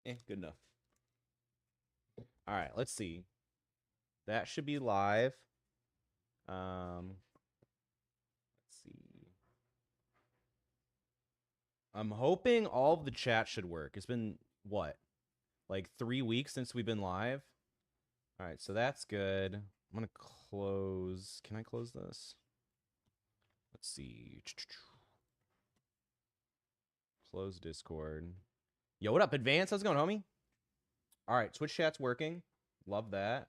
Good enough. All right, let's see. That should be live. Let's see. I'm hoping all of the chat should work. It's been what? Like 3 weeks since we've been live. All right, so that's good. I'm going to close. Can I close this? Let's see. Close Discord. Yo, what up, Advance? How's it going, homie? All right, Twitch chat's working. Love that.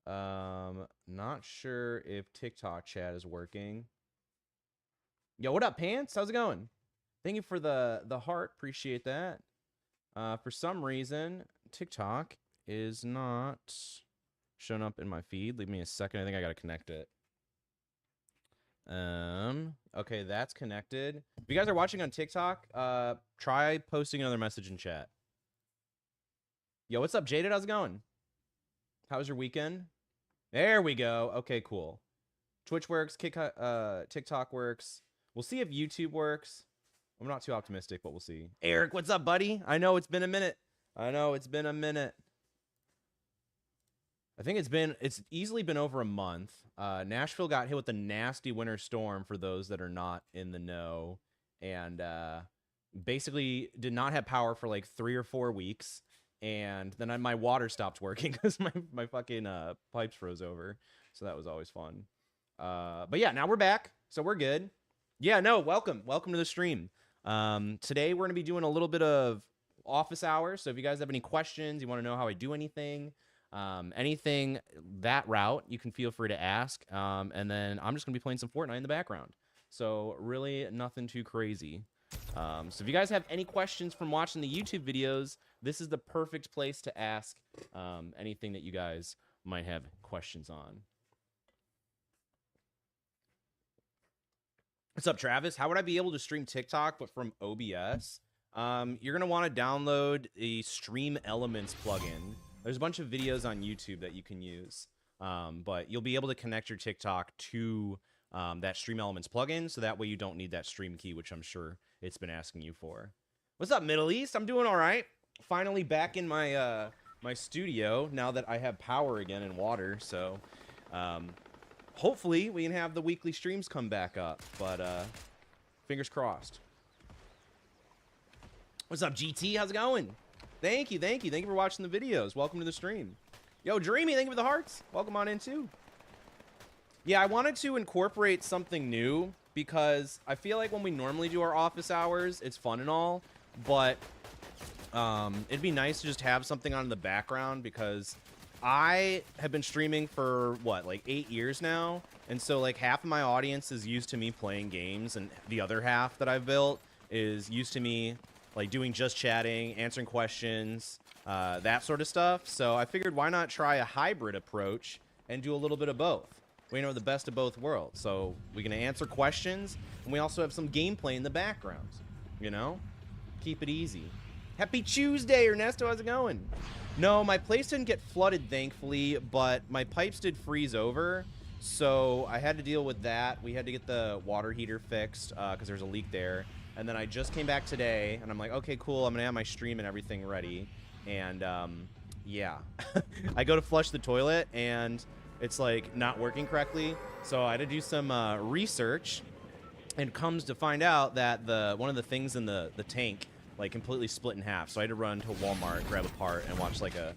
Not sure if TikTok chat is working. Yo, what up, Pants? How's it going? Thank you for the heart. Appreciate that. For some reason, TikTok is not showing up in my feed. Leave me a second. I think I gotta connect it. Okay, that's connected. If you guys are watching on TikTok, try posting another message in chat. Yo, what's up, Jaded? How's it going? How was your weekend? There we go. Okay, cool. Twitch works. TikTok works. We'll see if YouTube works. I'm not too optimistic, but we'll see. Eric, what's up, buddy? I know it's been a minute. I think it's easily been over a month. Nashville got hit with a nasty winter storm for those that are not in the know, and basically did not have power for like 3 or 4 weeks. And then my water stopped working because my fucking pipes froze over. So that was always fun. But yeah, now we're back. So we're good. Yeah, no, welcome to the stream. Today we're going to be doing a little bit of office hours. So if you guys have any questions, you want to know how I do anything, anything that route, you can feel free to ask. And then I'm just going to be playing some Fortnite in the background. So really nothing too crazy. So if you guys have any questions from watching the YouTube videos, this is the perfect place to ask anything that you guys might have questions on. What's up, Travis? How would I be able to stream TikTok but from OBS? You're going to want to download the Stream Elements plugin. There's a bunch of videos on YouTube that you can use, but you'll be able to connect your TikTok to that Stream Elements plugin, so that way you don't need that stream key, which I'm sure it's been asking you for. What's up, Middle East? I'm doing all right. Finally back in my my studio now that I have power again and water, so hopefully we can have the weekly streams come back up, but fingers crossed. What's up, GT? How's it going? Thank you for watching the videos. Welcome to the stream. Yo, Dreamy, thank you for the hearts. Welcome on in too. Yeah, I wanted to incorporate something new because I feel like when we normally do our office hours, it's fun and all, but it'd be nice to just have something on in the background because I have been streaming for, what, like 8 years now? And so, like, half of my audience is used to me playing games, and the other half that I've built is used to me, like, doing just chatting, answering questions, that sort of stuff. So I figured why not try a hybrid approach and do a little bit of both? We know the best of both worlds. So we can answer questions, and we also have some gameplay in the background, you know? Keep it easy. Happy Tuesday, Ernesto. How's it going? No, my place didn't get flooded, thankfully, but my pipes did freeze over, so I had to deal with that. We had to get the water heater fixed because there's a leak there. And then I just came back today, and I'm like, okay, cool. I'm going to have my stream and everything ready. And, yeah. I go to flush the toilet, and it's, like, not working correctly. So I had to do some research, and comes to find out that one of the things in the tank, like, completely split in half. So I had to run to Walmart, grab a part, and watch like a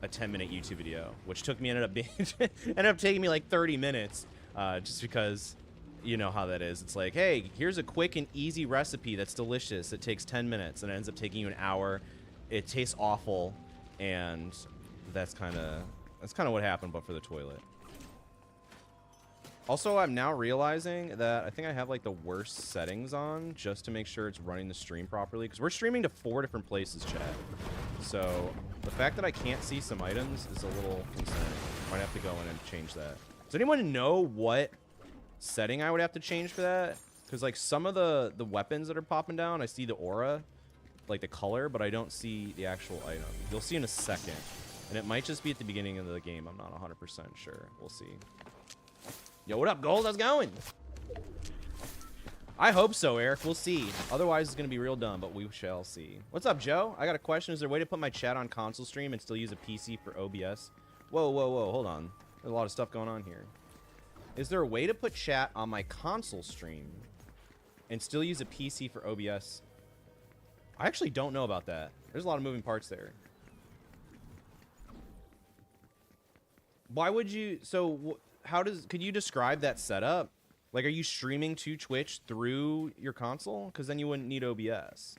10-minute YouTube video, which ended up taking me like 30 minutes, just because you know how that is. It's like, hey, here's a quick and easy recipe that's delicious. It takes 10 minutes, and it ends up taking you an hour. It tastes awful, and that's kind of what happened, but for the toilet. Also, I'm now realizing that I think I have like the worst settings on just to make sure it's running the stream properly, because we're streaming to 4 different places, chat. So the fact that I can't see some items is a little concerning. Might have to go in and change that. Does anyone know what setting I would have to change for that? Because like some of the weapons that are popping down, I see the aura, like the color, but I don't see the actual item. You'll see in a second. And it might just be at the beginning of the game. I'm not 100% sure. We'll see. Yo, what up, Gold? How's it going? I hope so, Eric. We'll see. Otherwise, it's going to be real dumb, but we shall see. What's up, Joe? I got a question. Is there a way to put my chat on console stream and still use a PC for OBS? Whoa, whoa, whoa. Hold on. There's a lot of stuff going on here. Is there a way to put chat on my console stream and still use a PC for OBS? I actually don't know about that. There's a lot of moving parts there. Why would you... So, could you describe that setup? Like, are you streaming to Twitch through your console? Because then you wouldn't need OBS.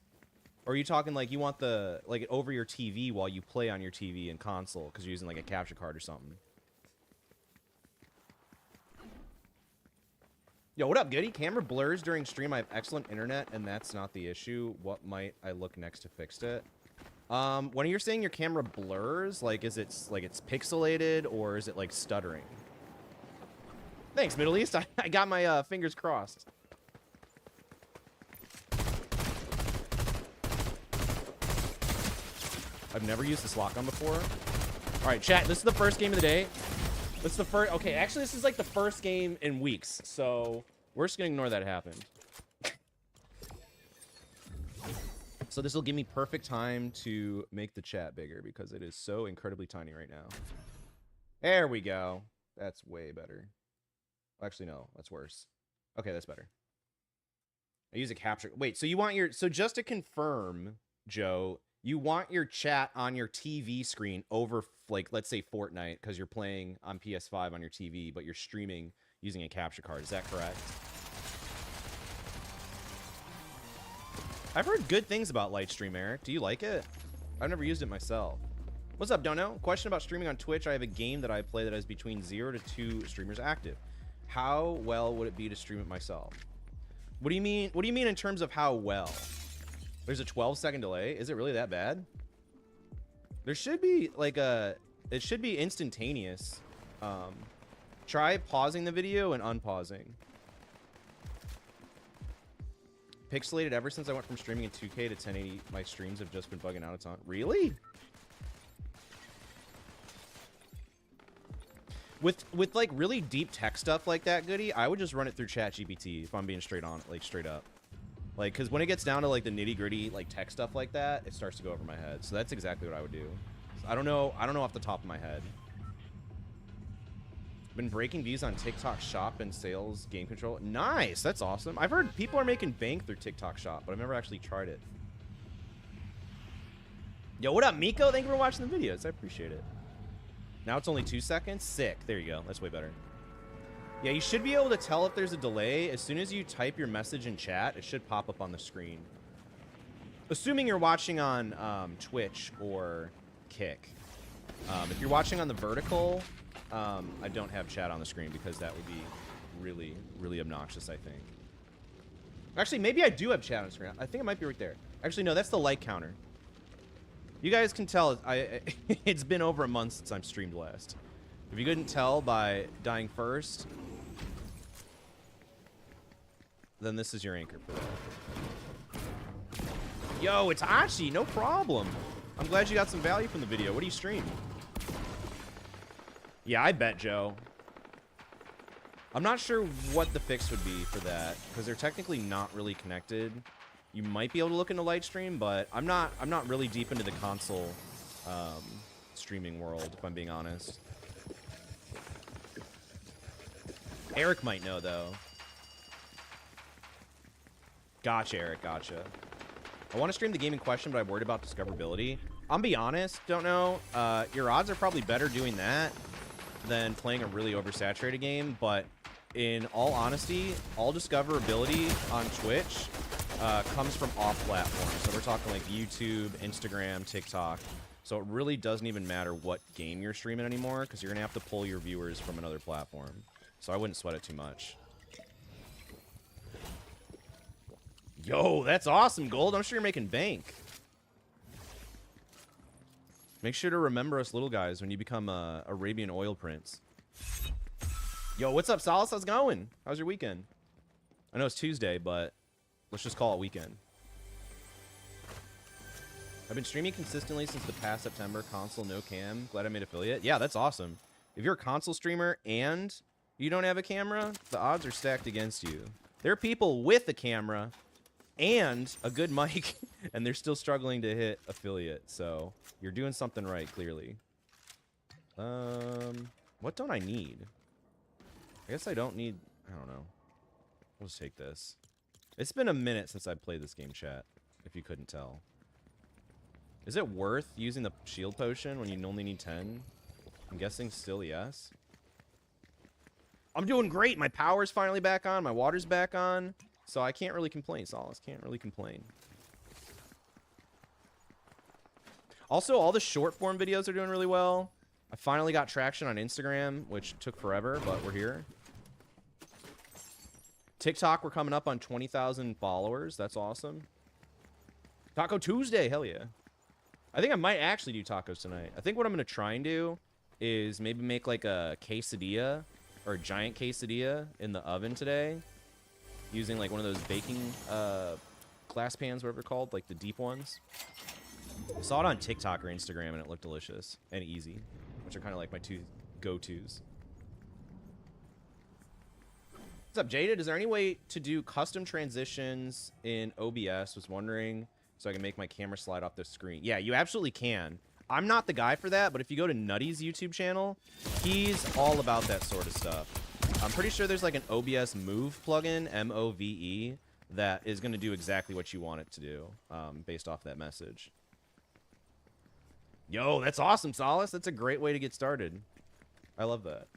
Or are you talking like you want the, like, over your TV while you play on your TV and console because you're using, like, a capture card or something? Yo, what up, Goody? Camera blurs during stream. I have excellent internet, and that's not the issue. What might I look next to fix it? When you're saying your camera blurs, like, is it, like, it's pixelated, or is it, like, stuttering? Thanks, Middle East. I got my fingers crossed. I've never used this lock-on before. All right, chat. This is the first game of the day. This is the first. Okay, actually, this is like the first game in weeks, so we're just gonna ignore that it happened. So this will give me perfect time to make the chat bigger because it is so incredibly tiny right now. There we go. That's way better. Actually, no, that's worse. Okay, that's better. I use a capture. Wait, so you want your... So just to confirm, Joe, you want your chat on your TV screen over, like, let's say Fortnite, because you're playing on PS5 on your TV, but you're streaming using a capture card. Is that correct? I've heard good things about Lightstream, Eric. Do you like it? I've never used it myself. What's up, Dono? Question about streaming on Twitch. I have a game that I play that has between 0 to 2 streamers active. How well would it be to stream it myself? What do you mean? What do you mean in terms of how well? There's a 12-second delay. Is it really that bad? There should be like a... It should be instantaneous. Try pausing the video and unpausing. Pixelated ever since I went from streaming in 2K to 1080. My streams have just been bugging out a ton. Really? With like really deep tech stuff like that, Goody, I would just run it through ChatGPT if I'm being straight up. Like, because when it gets down to like the nitty gritty like tech stuff like that, it starts to go over my head. So that's exactly what I would do. I don't know off the top of my head. Been breaking views on TikTok Shop and sales game control. Nice, that's awesome. I've heard people are making bank through TikTok Shop, but I've never actually tried it. Yo, what up, Miko? Thank you for watching the videos. I appreciate it. Now it's only 2 seconds. Sick. There you go. That's way better. Yeah, you should be able to tell if there's a delay. As soon as you type your message in chat, it should pop up on the screen. Assuming you're watching on Twitch or Kick. If you're watching on the vertical, I don't have chat on the screen because that would be really, really obnoxious, I think. Actually, maybe I do have chat on the screen. I think it might be right there. Actually, no, that's the like counter. You guys can tell it's been over a month since I'm streamed last. If you couldn't tell by dying first, then this is your anchor for that. Yo, it's Achi, no problem. I'm glad you got some value from the video. What do you stream? Yeah, I bet, Joe. I'm not sure what the fix would be for that because they're technically not really connected. You might be able to look into Lightstream, but I'm not really deep into the console streaming world, if I'm being honest. Eric might know, though. Gotcha, Eric, gotcha. I want to stream the game in question, but I'm worried about discoverability. I'll be honest, don't know. Your odds are probably better doing that than playing a really oversaturated game, but in all honesty, all discoverability on Twitch comes from off-platform. So we're talking like YouTube, Instagram, TikTok. So it really doesn't even matter what game you're streaming anymore because you're going to have to pull your viewers from another platform. So I wouldn't sweat it too much. Yo, that's awesome, Gold. I'm sure you're making bank. Make sure to remember us little guys when you become a Arabian oil prince. Yo, what's up, Solace? How's it going? How's your weekend? I know it's Tuesday, but let's just call it weekend. I've been streaming consistently since the past September. Console, no cam. Glad I made affiliate. Yeah, that's awesome. If you're a console streamer and you don't have a camera, the odds are stacked against you. There are people with a camera and a good mic, and they're still struggling to hit affiliate. So you're doing something right, clearly. What don't I need? I guess I don't need... I don't know. We'll just take this. It's been a minute since I played this game, chat, if you couldn't tell. Is it worth using the shield potion when you only need 10? I'm guessing still yes. I'm doing great. My power's finally back on. My water's back on. So I can't really complain, Solace. Can't really complain. Also, all the short form videos are doing really well. I finally got traction on Instagram, which took forever, but we're here. TikTok, we're coming up on 20,000 followers. That's awesome. Taco Tuesday, hell yeah. I think I might actually do tacos tonight. I think what I'm going to try and do is maybe make like a quesadilla or a giant quesadilla in the oven today using like one of those baking glass pans, whatever they're called, like the deep ones. I saw it on TikTok or Instagram and it looked delicious and easy, which are kind of like my two go-tos. What's up, Jaded? Is there any way to do custom transitions in OBS? Was wondering so I can make my camera slide off the screen. Yeah, you absolutely can. I'm not the guy for that, but if you go to Nutty's YouTube channel, he's all about that sort of stuff. I'm pretty sure there's like an OBS Move plugin, M-O-V-E, that is going to do exactly what you want it to do based off that message. Yo, that's awesome, Solace. That's a great way to get started. I love that.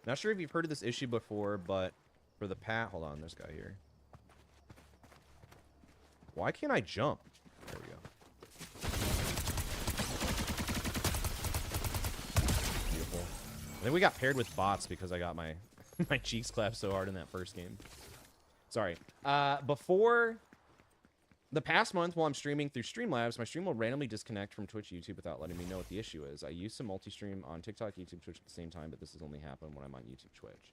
Not sure if you've heard of this issue before, but for the hold on, there's a guy here. Why can't I jump? There we go. Beautiful. I think we got paired with bots because I got my my cheeks clapped so hard in that first game. Sorry. Before the past month, while I'm streaming through Streamlabs, my stream will randomly disconnect from Twitch, YouTube without letting me know what the issue is. I used to multi-stream on TikTok, YouTube, Twitch at the same time, but this has only happened when I'm on YouTube, Twitch.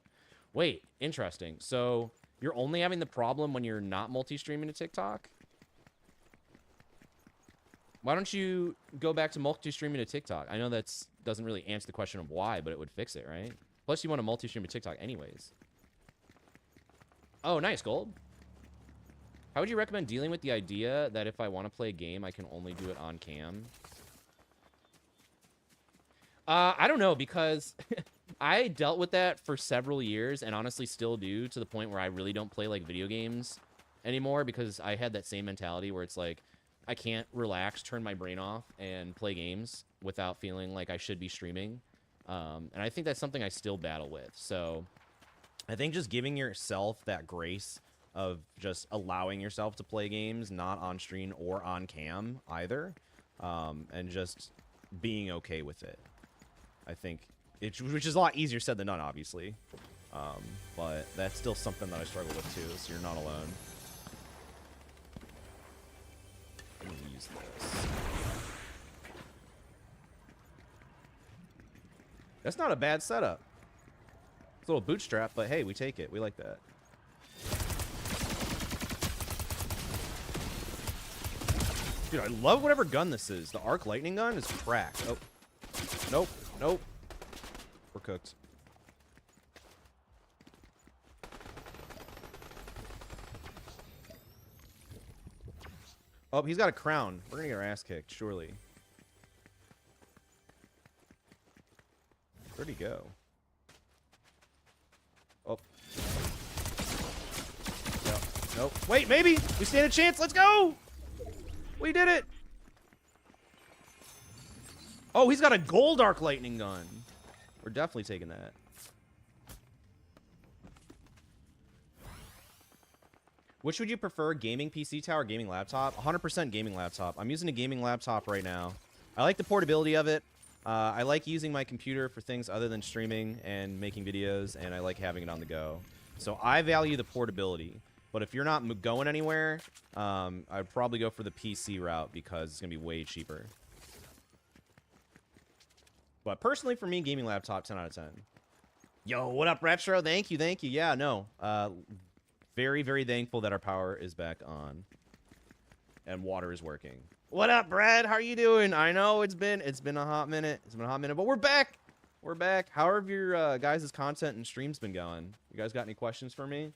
Wait, interesting. So you're only having the problem when you're not multi-streaming to TikTok? Why don't you go back to multi-streaming to TikTok? I know that doesn't really answer the question of why, but it would fix it, right? Plus, you want to multi-stream to TikTok anyways. Oh, nice, Gold. How would you recommend dealing with the idea that if I want to play a game, I can only do it on cam? I don't know, because I dealt with that for several years and honestly still do, to the point where I really don't play like video games anymore because I had that same mentality where it's like, I can't relax, turn my brain off, and play games without feeling like I should be streaming. And I think that's something I still battle with. So I think just giving yourself that grace of just allowing yourself to play games not on stream or on cam either, and just being okay with it. I think which is a lot easier said than done, obviously, but that's still something that I struggle with too, so you're not alone. Let me use this. That's not a bad setup. It's a little bootstrap, but hey, we take it. We like that. Dude, I love whatever gun this is. The arc lightning gun is cracked. Oh. Nope. Nope. We're cooked. Oh, he's got a crown. We're gonna get our ass kicked, surely. Where'd he go? Oh. No. Nope. Wait, maybe! We stand a chance! Let's go! We did it! Oh, he's got a gold arc lightning gun. We're definitely taking that. Which would you prefer, gaming PC tower or gaming laptop? 100% gaming laptop. I'm using a gaming laptop right now. I like the portability of it. I like using my computer for things other than streaming and making videos, and I like having it on the go. So I value the portability. But if you're not going anywhere, I'd probably go for the PC route because it's going to be way cheaper. But personally, for me, gaming laptop, 10 out of 10. Yo, what up, Retro? Thank you, thank you. Yeah, no. Very, very thankful that our power is back on. And water is working. What up, Brad? How are you doing? I know it's been a hot minute. It's been a hot minute, but we're back. We're back. How have your guys' content and streams been going? You guys got any questions for me?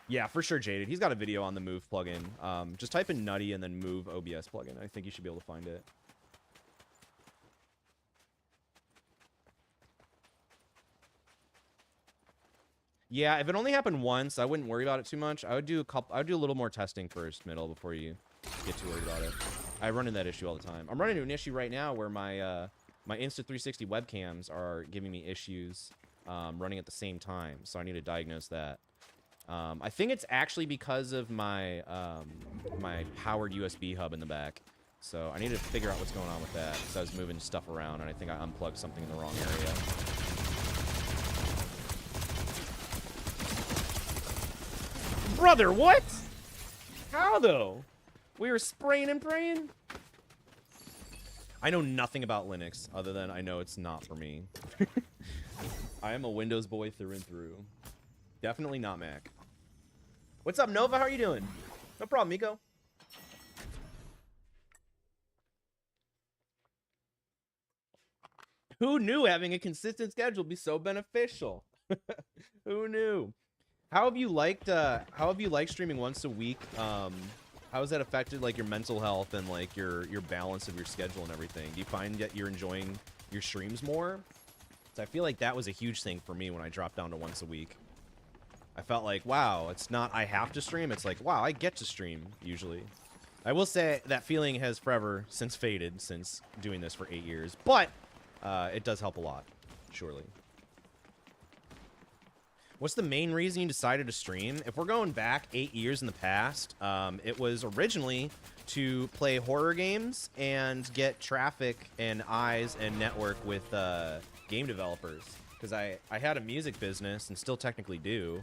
Yeah, for sure, Jaded. He's got a video on the Move plugin. Just type in Nutty and then Move OBS plugin. I think you should be able to find it. Yeah, if it only happened once, I wouldn't worry about it too much. I would do a little more testing first, middle, before you get too worried about it. I run into that issue all the time. I'm running into an issue right now where my my Insta360 webcams are giving me issues running at the same time, so I need to diagnose that. I think it's actually because of my my powered USB hub in the back. So I need to figure out what's going on with that, because I was moving stuff around and I think I unplugged something in the wrong area. Brother, what? How though? We were spraying and praying? I know nothing about Linux other than I know it's not for me. I am a Windows boy through and through. Definitely not Mac. What's up, Nova? How are you doing? No problem, Miko. Who knew having a consistent schedule would be so beneficial? Who knew? How have you liked streaming once a week? How has that affected like your mental health and like your balance of your schedule and everything? Do you find that you're enjoying your streams more? So I feel like that was a huge thing for me when I dropped down to once a week. I felt like, wow, it's not I have to stream, it's like, wow, I get to stream usually. I will say that feeling has forever since faded since doing this for 8 years, but it does help a lot, surely. What's the main reason you decided to stream? If we're going back 8 years in the past, it was originally to play horror games and get traffic and eyes and network with game developers. Because I had a music business, and still technically do,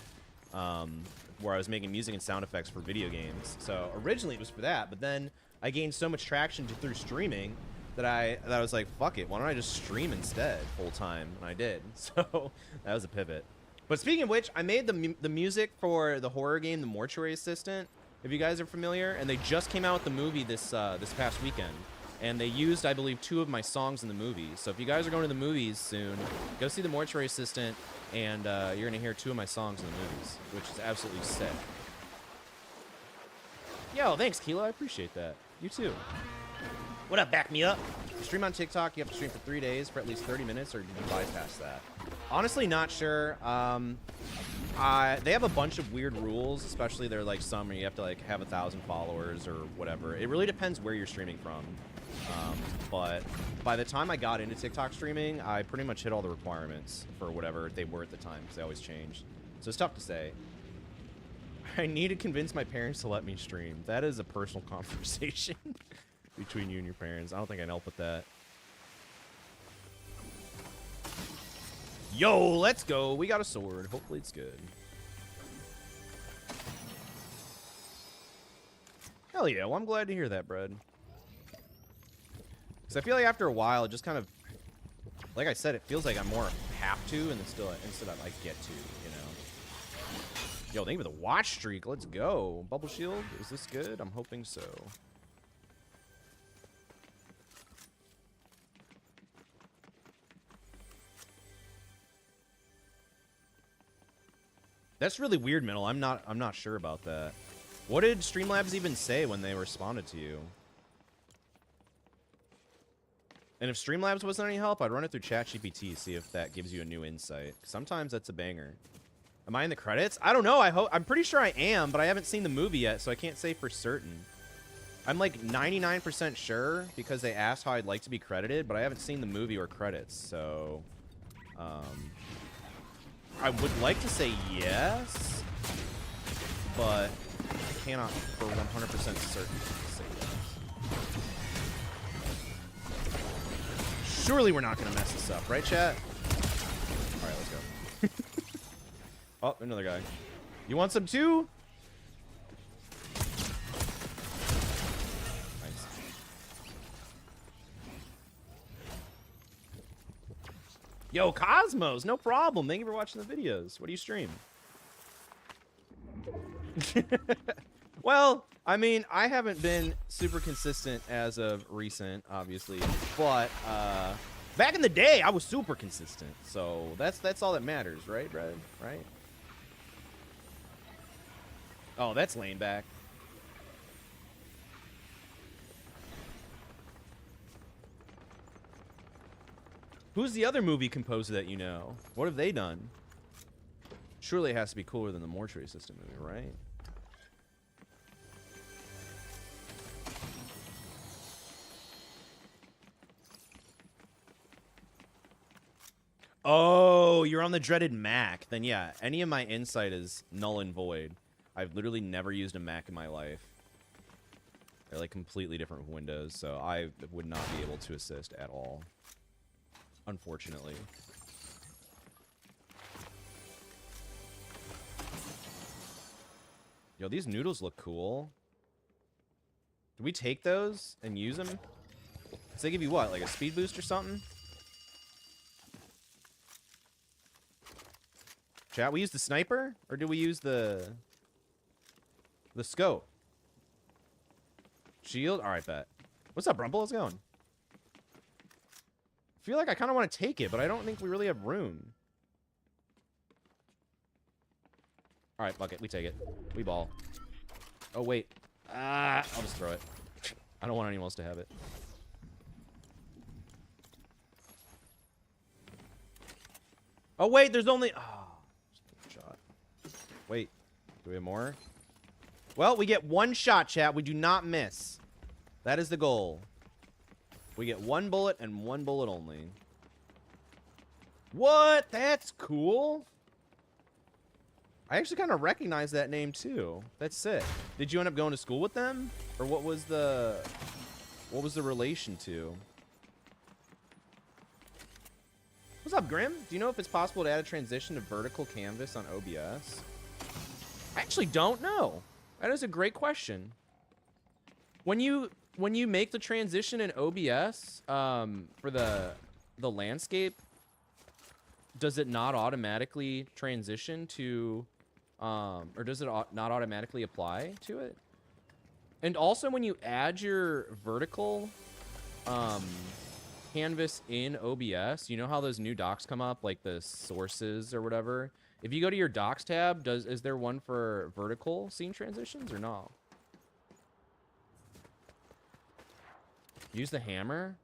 where I was making music and sound effects for video games. So originally it was for that, but then I gained so much traction through streaming that I was like, fuck it, why don't I just stream instead full time? And I did. So that was a pivot. But speaking of which, I made the music for the horror game, The Mortuary Assistant, if you guys are familiar, and they just came out with the movie this past weekend, and they used, I believe, 2 of my songs in the movie. So if you guys are going to the movies soon, go see The Mortuary Assistant, and you're gonna hear 2 of my songs in the movies, which is absolutely sick. Yo, thanks, Keela, I appreciate that. You too. What up, back me up? To stream on TikTok, you have to stream for 3 days for at least 30 minutes, or you can bypass that. Honestly, not sure. They have a bunch of weird rules, especially there are like some where you have to like have 1,000 followers or whatever. It really depends where you're streaming from. But by the time I got into TikTok streaming, I pretty much hit all the requirements for whatever they were at the time, because they always change. So it's tough to say. I need to convince my parents to let me stream. That is a personal conversation between you and your parents. I don't think I can help with that. Yo, let's go. We got a sword. Hopefully it's good. Hell yeah. Well, I'm glad to hear that, Brad. Because I feel like after a while, it just kind of, like I said, it feels like I'm more have to, and then still instead of I get to, you know. Yo, thank you for the watch streak. Let's go. Bubble shield. Is this good? I'm hoping so. That's really weird, Middle. I'm not sure about that. What did Streamlabs even say when they responded to you? And if Streamlabs wasn't any help, I'd run it through ChatGPT, see if that gives you a new insight. Sometimes that's a banger. Am I in the credits? I don't know. I'm pretty sure I am, but I haven't seen the movie yet, so I can't say for certain. I'm like 99% sure because they asked how I'd like to be credited, but I haven't seen the movie or credits, so I would like to say yes, but I cannot for 100% certain say yes. Surely we're not going to mess this up, right, chat? All right, let's go. Oh, another guy. You want some too? Nice. Yo, Cosmos, no problem. Thank you for watching the videos. What do you stream? Well, I mean, I haven't been super consistent as of recent, obviously, but Back in the day, I was super consistent. So that's all that matters, right, Red? Right? Oh, that's lane back. Who's the other movie composer that you know? What have they done? Surely it has to be cooler than the Mortuary System movie, right? Oh, you're on the dreaded Mac. Then yeah, any of my insight is null and void. I've literally never used a Mac in my life. They're like completely different windows, so I would not be able to assist at all. Unfortunately. Yo, these noodles look cool. Do we take those and use them? Does they give you what, like a speed boost or something? Chat, we use the sniper? Or do we use the scope? Shield? Alright, bet. What's up, Brumple? How's it going? I feel like I kind of want to take it, but I don't think we really have room. Alright, fuck it. We take it. We ball. Oh, wait. I'll just throw it. I don't want anyone else to have it. Oh, wait. There's only... Oh, shot. Wait. Do we have more? Well, we get one shot, chat. We do not miss. That is the goal. We get one bullet and one bullet only. What? That's cool. I actually kind of recognize that name, too. That's sick. Did you end up going to school with them? Or what was the relation to? What's up, Grim? Do you know if it's possible to add a transition to vertical canvas on OBS? I actually don't know. That is a great question. When you make the transition in OBS for the landscape, does it not automatically transition to, or does it not automatically apply to it? And also, when you add your vertical canvas in OBS, you know how those new docs come up, like the sources or whatever? If you go to your docs tab, is there one for vertical scene transitions or no? Use the hammer?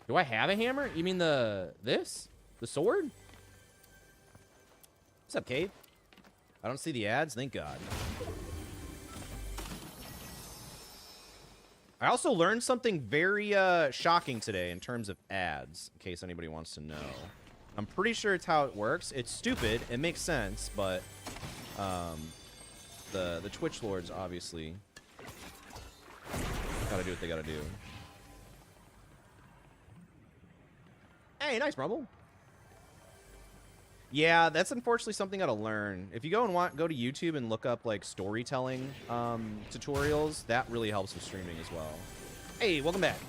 Do I have a hammer? You mean this? The sword? What's up, Cave? I don't see the ads, thank God. I also learned something very shocking today in terms of ads, in case anybody wants to know. I'm pretty sure it's how it works. It's stupid, it makes sense, but the Twitch lords obviously gotta do what they gotta do. Hey, nice, Rumble. Yeah, that's unfortunately something I gotta learn. If you go to YouTube and look up like storytelling tutorials, that really helps with streaming as well. Hey, welcome back.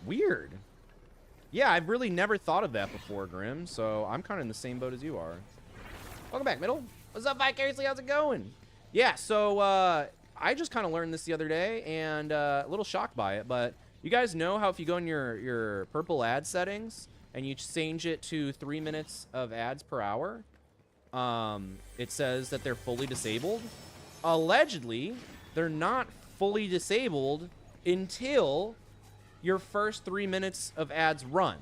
Weird. Yeah, I've really never thought of that before, Grim, so I'm kind of in the same boat as you are. Welcome back, Middle. What's up, Vicariously? How's it going? Yeah, so I just kind of learned this the other day and a little shocked by it, but you guys know how if you go in your purple ad settings and you change it to 3 minutes of ads per hour, it says that they're fully disabled. Allegedly, they're not fully disabled until your first 3 minutes of ads run.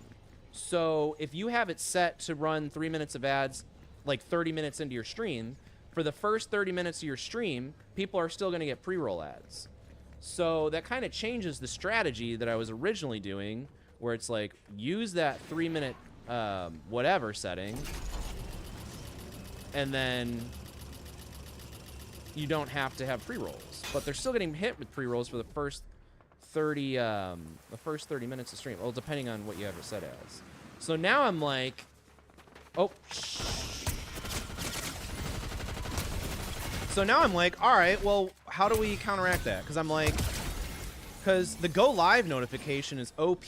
So if you have it set to run 3 minutes of ads like 30 minutes into your stream, for the first 30 minutes of your stream, people are still going to get pre-roll ads. So that kind of changes the strategy that I was originally doing, where it's like, use that 3 minute whatever setting, and then you don't have to have pre-rolls. But they're still getting hit with pre-rolls for the first 30 minutes of stream. Well, depending on what you have it set as. So now I'm like, oh, so now I'm like, all right, well, how do we counteract that? Because the go live notification is OP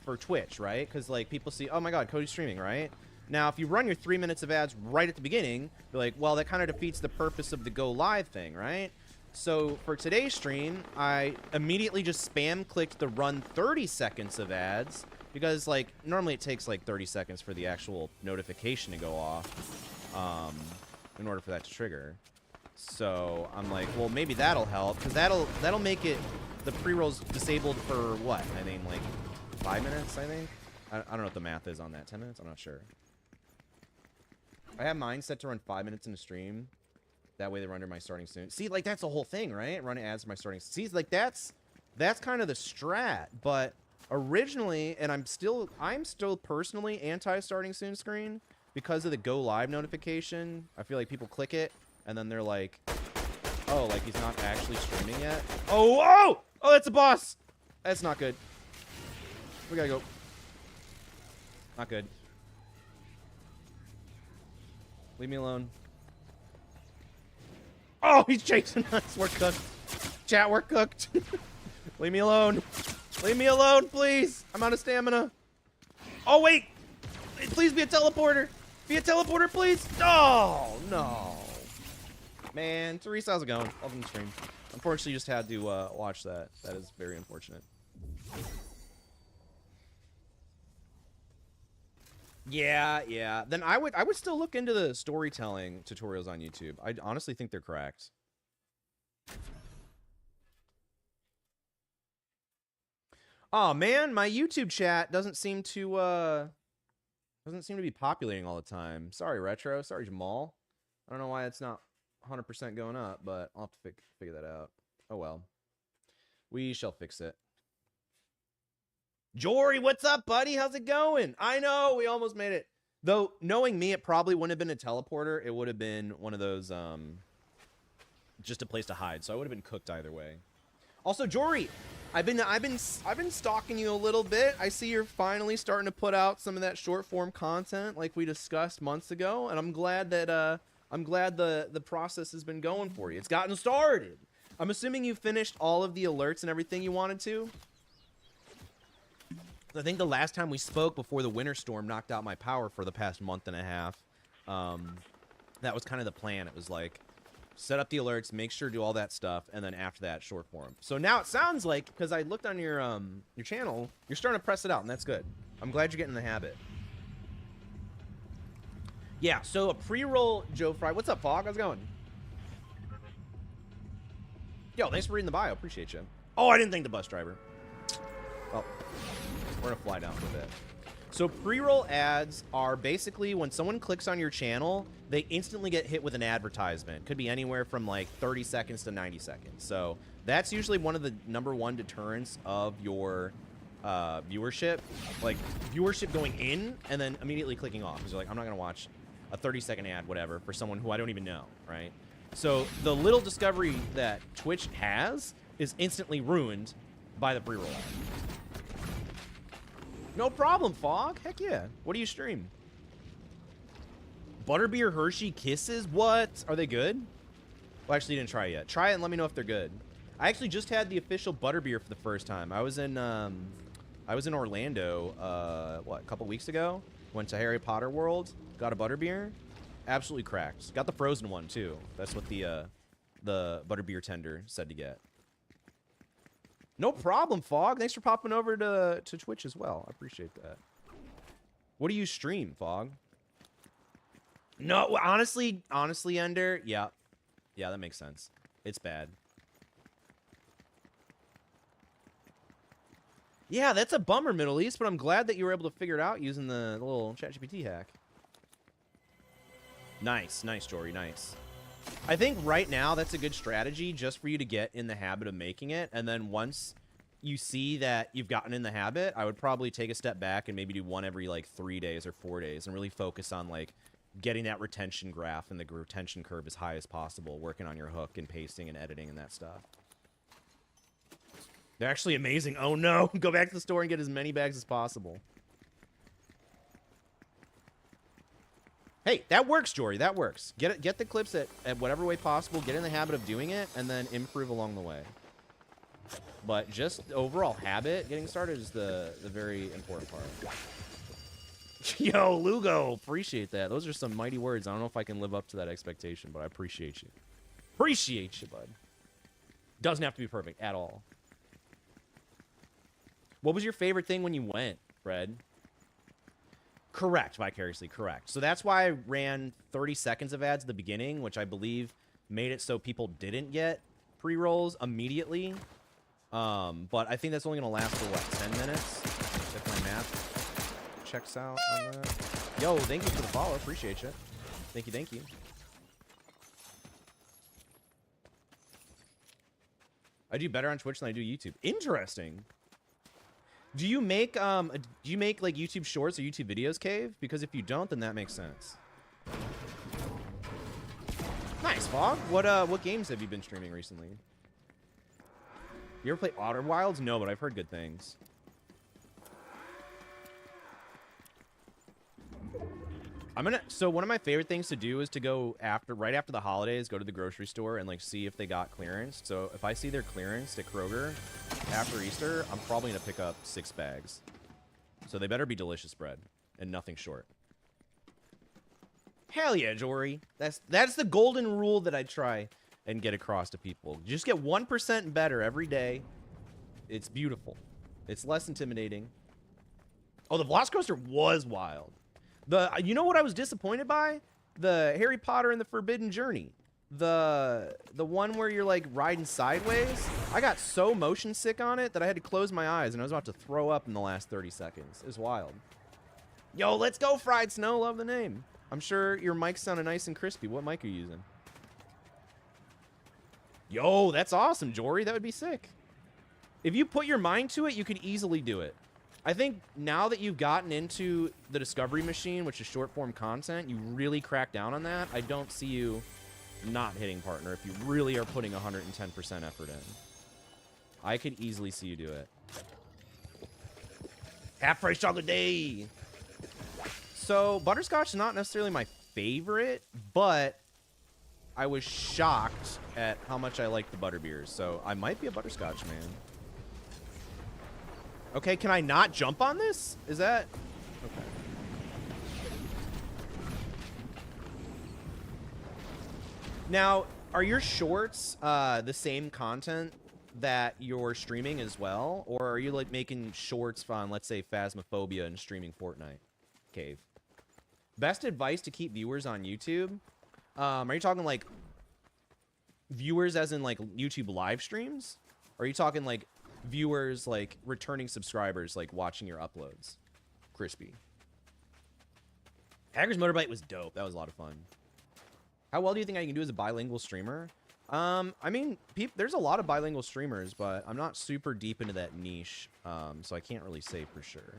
for Twitch, right? Because like people see, oh my God, Cody's streaming, right? Now, if you run your 3 minutes of ads right at the beginning, they're like, well, that kind of defeats the purpose of the go live thing, right? So for today's stream, I immediately just spam clicked the run 30 seconds of ads because like normally it takes like 30 seconds for the actual notification to go off in order for that to trigger. So I'm like, well, maybe that'll help because that'll make it the pre-rolls disabled for what? I mean, like 5 minutes, I think. I don't know what the math is on that. 10 minutes? I'm not sure. I have mine set to run 5 minutes in a stream. That way they run under my starting soon. See, like, that's the whole thing, right? Run ads for my starting. See, like, that's kind of the strat. But originally, and I'm still personally anti-starting soon screen because of the go live notification. I feel like people click it, and then they're like, oh, like, he's not actually streaming yet. Oh, that's a boss. That's not good. We gotta go. Not good. Leave me alone. Oh, he's chasing us. We're cooked. Chat, we're cooked. Leave me alone. Leave me alone, please. I'm out of stamina. Oh, wait. Please be a teleporter. Be a teleporter, please. Oh, no. Man, Teresa, how's it going? Welcome to the stream. Unfortunately, you just had to watch that. That is very unfortunate. Yeah. Then I would still look into the storytelling tutorials on YouTube. I honestly think they're cracked. Oh man, my YouTube chat doesn't seem to be populating all the time. Sorry, Retro. Sorry, Jamal. I don't know why it's not 100% going up, but I'll have to figure that out. Oh well. We shall fix it. Jory, what's up, buddy? How's it going? I know, we almost made it. Though, knowing me, it probably wouldn't have been a teleporter. It would have been one of those, just a place to hide. So I would have been cooked either way. Also, Jory, I've been stalking you a little bit. I see you're finally starting to put out some of that short form content like we discussed months ago, and I'm glad that the process has been going for you. It's gotten started. I'm assuming you finished all of the alerts and everything you wanted to. I think the last time we spoke before the winter storm knocked out my power for the past month and a half, that was kind of the plan. It was like, set up the alerts, make sure to do all that stuff, and then after that, short form. So now it sounds like, because I looked on your channel, you're starting to press it out, and that's good. I'm glad you're getting the habit. Yeah, so a pre-roll, Joe Fry. What's up, Fog? How's it going? Yo, thanks for reading the bio. Appreciate you. Oh, I didn't think the bus driver. Well, we're gonna fly down for a bit. So pre-roll ads are basically when someone clicks on your channel, they instantly get hit with an advertisement. Could be anywhere from like 30 seconds to 90 seconds. So that's usually one of the #1 deterrents of your viewership. Like viewership going in and then immediately clicking off. Because you're like, I'm not gonna watch a 30-second ad, whatever, for someone who I don't even know, right? So the little discovery that Twitch has is instantly ruined by the pre-roll ad. No problem, Fog. Heck yeah. What do you stream? Butterbeer Hershey Kisses? What? Are they good? Well, actually, you didn't try it yet. Try it and let me know if they're good. I actually just had the official Butterbeer for the first time. I was in Orlando, what, a couple weeks ago? Went to Harry Potter World, got a Butterbeer. Absolutely cracked. Got the frozen one, too. That's what the Butterbeer tender said to get. No problem, Fog. Thanks for popping over to Twitch as well. I appreciate that. What do you stream, Fog? No, honestly, Ender, yeah. Yeah, that makes sense. It's bad. Yeah, that's a bummer, Middle East, but I'm glad that you were able to figure it out using the little ChatGPT hack. Nice, Jory, nice. I think right now that's a good strategy just for you to get in the habit of making it. And then once you see that you've gotten in the habit, I would probably take a step back and maybe do one every like 3 days or 4 days and really focus on like getting that retention graph and the retention curve as high as possible, working on your hook and pasting and editing and that stuff. They're actually amazing. Oh no, go back to the store and get as many bags as possible. Hey, that works, Jory. That works. Get the clips at whatever way possible. Get in the habit of doing it, and then improve along the way. But just overall habit, getting started is the very important part. Yo, Lugo, appreciate that. Those are some mighty words. I don't know if I can live up to that expectation, but I appreciate you. Appreciate you, bud. Doesn't have to be perfect at all. What was your favorite thing when you went, Fred? Correct, Vicariously, correct. So that's why I ran 30 seconds of ads at the beginning, which I believe made it so people didn't get pre-rolls immediately. But I think that's only going to last for, what, 10 minutes? If my math checks out on that. Yo, thank you for the follow. Appreciate you. Thank you, thank you. I do better on Twitch than I do YouTube. Interesting. Do you make like YouTube shorts or YouTube videos, Cave? Because if you don't, then that makes sense. Nice, Fog. What games have you been streaming recently? You ever play Outer Wilds? No, but I've heard good things. So one of my favorite things to do is to go right after the holidays, go to the grocery store and like see if they got clearance. So if I see their clearance at Kroger after Easter, I'm probably gonna pick up 6 bags. So they better be delicious bread and nothing short. Hell yeah, Jory. That's the golden rule that I try and get across to people. Just get 1% better every day. It's beautiful. It's less intimidating. Oh, the Velocicoaster was wild. You know what I was disappointed by? The Harry Potter and the Forbidden Journey. The one where you're like riding sideways. I got so motion sick on it that I had to close my eyes and I was about to throw up in the last 30 seconds. It was wild. Yo, let's go, Fried Snow. Love the name. I'm sure your mic sounded nice and crispy. What mic are you using? Yo, that's awesome, Jory. That would be sick. If you put your mind to it, you could easily do it. I think now that you've gotten into the Discovery Machine, which is short-form content, you really crack down on that. I don't see you not hitting partner if you really are putting 110% effort in. I could easily see you do it. Half-price chocolate day! So, butterscotch is not necessarily my favorite, but I was shocked at how much I like the butterbeers. So, I might be a butterscotch man. Okay, can I not jump on this? Is that... Okay. Now, are your shorts the same content that you're streaming as well? Or are you, like, making shorts on, let's say, Phasmophobia and streaming Fortnite? Cave. Best advice to keep viewers on YouTube? Are you talking, like, viewers as in, like, YouTube live streams? Or are you talking, like... viewers, like returning subscribers, like watching your uploads? Crispy. Hagger's Motorbite was dope. That was a lot of fun. How well do you think I can do as a bilingual streamer? I mean, there's a lot of bilingual streamers, but I'm not super deep into that niche, so I can't really say for sure.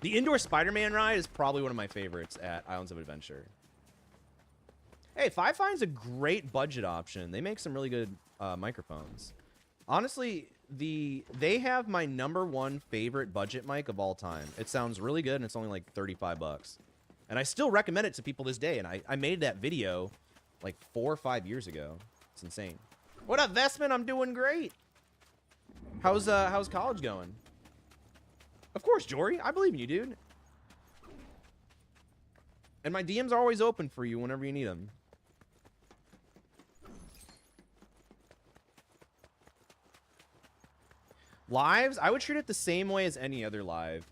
The indoor Spider-Man ride is probably one of my favorites at Islands of Adventure. Hey, Five Fine's a great budget option. They make some really good microphones. Honestly, they have my #1 favorite budget mic of all time. It sounds really good, and it's only like 35 bucks. And I still recommend it to people this day, and I made that video like 4 or 5 years ago. It's insane. What up, Vestman? I'm doing great. How's college going? Of course, Jory. I believe in you, dude. And my DMs are always open for you whenever you need them. Lives, I would treat it the same way as any other live.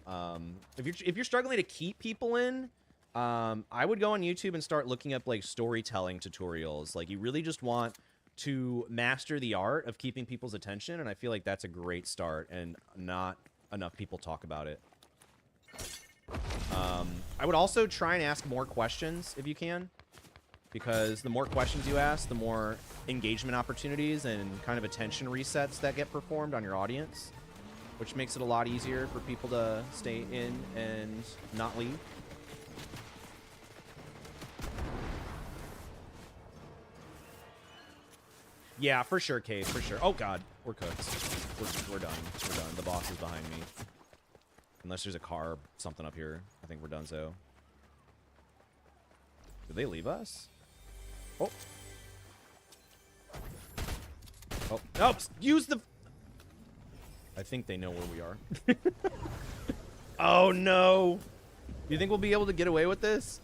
If you're struggling to keep people in, I would go on YouTube and start looking up like storytelling tutorials. Like you really just want to master the art of keeping people's attention, and I feel like that's a great start, and not enough people talk about it. I would also try and ask more questions if you can, because the more questions you ask, the more engagement opportunities and kind of attention resets that get performed on your audience, which makes it a lot easier for people to stay in and not leave. Yeah, for sure, Cave, for sure. Oh, God, we're cooked. We're done. We're done. The boss is behind me. Unless there's a car or something up here. I think we're done, so. Did they leave us? Oh. Oh, nope. Use the... I think they know where we are. Oh, no. Do you think we'll be able to get away with this?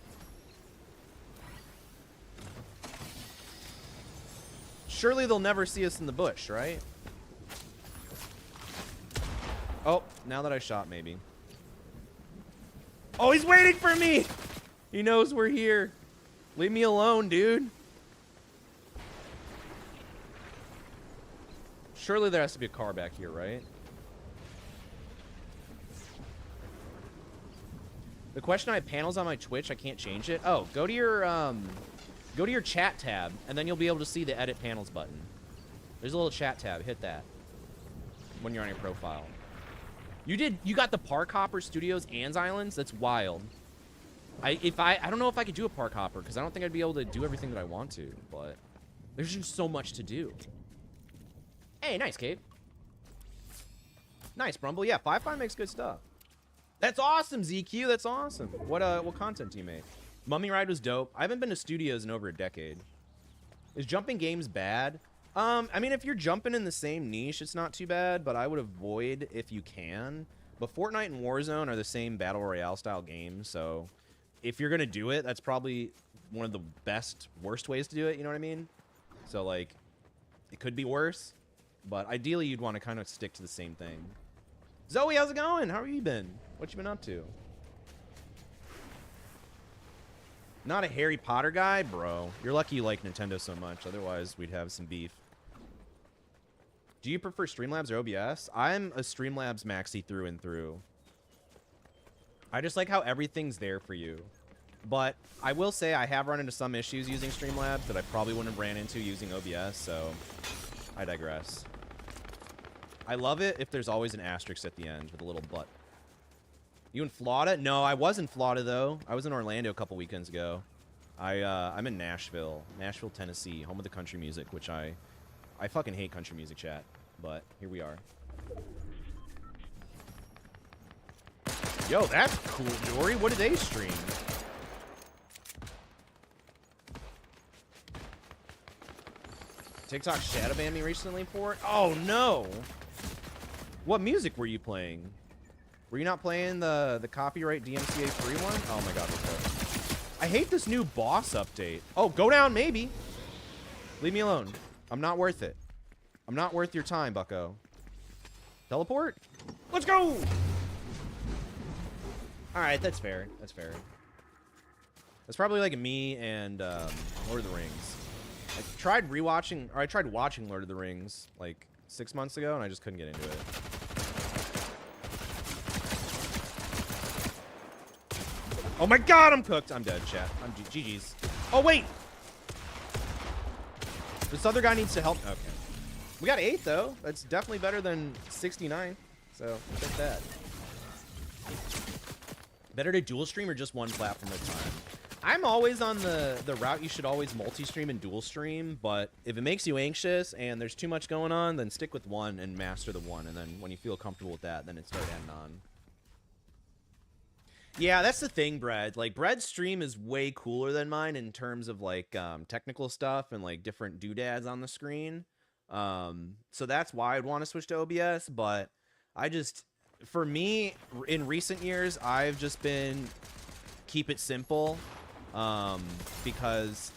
Surely they'll never see us in the bush, right? Oh, now that I shot, maybe. Oh, he's waiting for me! He knows we're here. Leave me alone, dude. Surely there has to be a car back here, right? The question, I have panels on my Twitch. I can't change it. Oh, go to your chat tab, and then you'll be able to see the edit panels button. There's a little chat tab. Hit that when you're on your profile. You got the Park Hopper Studios Anne's Islands? That's wild. I don't know if I could do a Park Hopper, because I don't think I'd be able to do everything that I want to, but there's just so much to do. Hey, nice, Cape. Nice, Brumble. Yeah, 5.5 makes good stuff. That's awesome, ZQ. That's awesome. What content do you make? Mummy Ride was dope. I haven't been to studios in over a decade. Is jumping games bad? I mean, if you're jumping in the same niche, it's not too bad, but I would avoid if you can. But Fortnite and Warzone are the same Battle Royale style games, so if you're gonna do it, that's probably one of the worst ways to do it, you know what I mean? So, like, it could be worse, but ideally you'd want to kind of stick to the same thing. Zoe, how's it going? How have you been? What you been up to? Not a Harry Potter guy? Bro, you're lucky you like Nintendo so much. Otherwise, we'd have some beef. Do you prefer Streamlabs or OBS? I'm a Streamlabs maxi through and through. I just like how everything's there for you. But I will say I have run into some issues using Streamlabs that I probably wouldn't have ran into using OBS, so I digress. I love it if there's always an asterisk at the end with a little butt. You in Florida? No, I was in Florida, though. I was in Orlando a couple weekends ago. I'm in Nashville, Tennessee, home of the country music, which I fucking hate country music, chat. But here we are. Yo, that's cool, Jory. What did they stream? TikTok shadow banned me recently for it? Oh, no. What music were you playing? Were you not playing the copyright DMCA free one? Oh my god, I hate this new boss update. Oh, go down, maybe. Leave me alone. I'm not worth it. I'm not worth your time, bucko. Teleport? Let's go! Alright, that's fair. That's fair. That's probably like me and Lord of the Rings. I tried watching Lord of the Rings like 6 months ago, and I just couldn't get into it. Oh my god, I'm cooked. I'm dead, chat. I'm GG's. Oh, wait. This other guy needs to help. Okay. We got 8, though. That's definitely better than 69. So, we'll take that. Better to dual stream or just one platform at a time? I'm always on the route you should always multi-stream and dual stream, but if it makes you anxious and there's too much going on, then stick with one and master the one, and then when you feel comfortable with that, then it starts adding on. Yeah, that's the thing, Brad. Like, Brad's stream is way cooler than mine in terms of, like, technical stuff and, like, different doodads on the screen. So that's why I'd want to switch to OBS, but for me, in recent years, I've just been keep it simple, because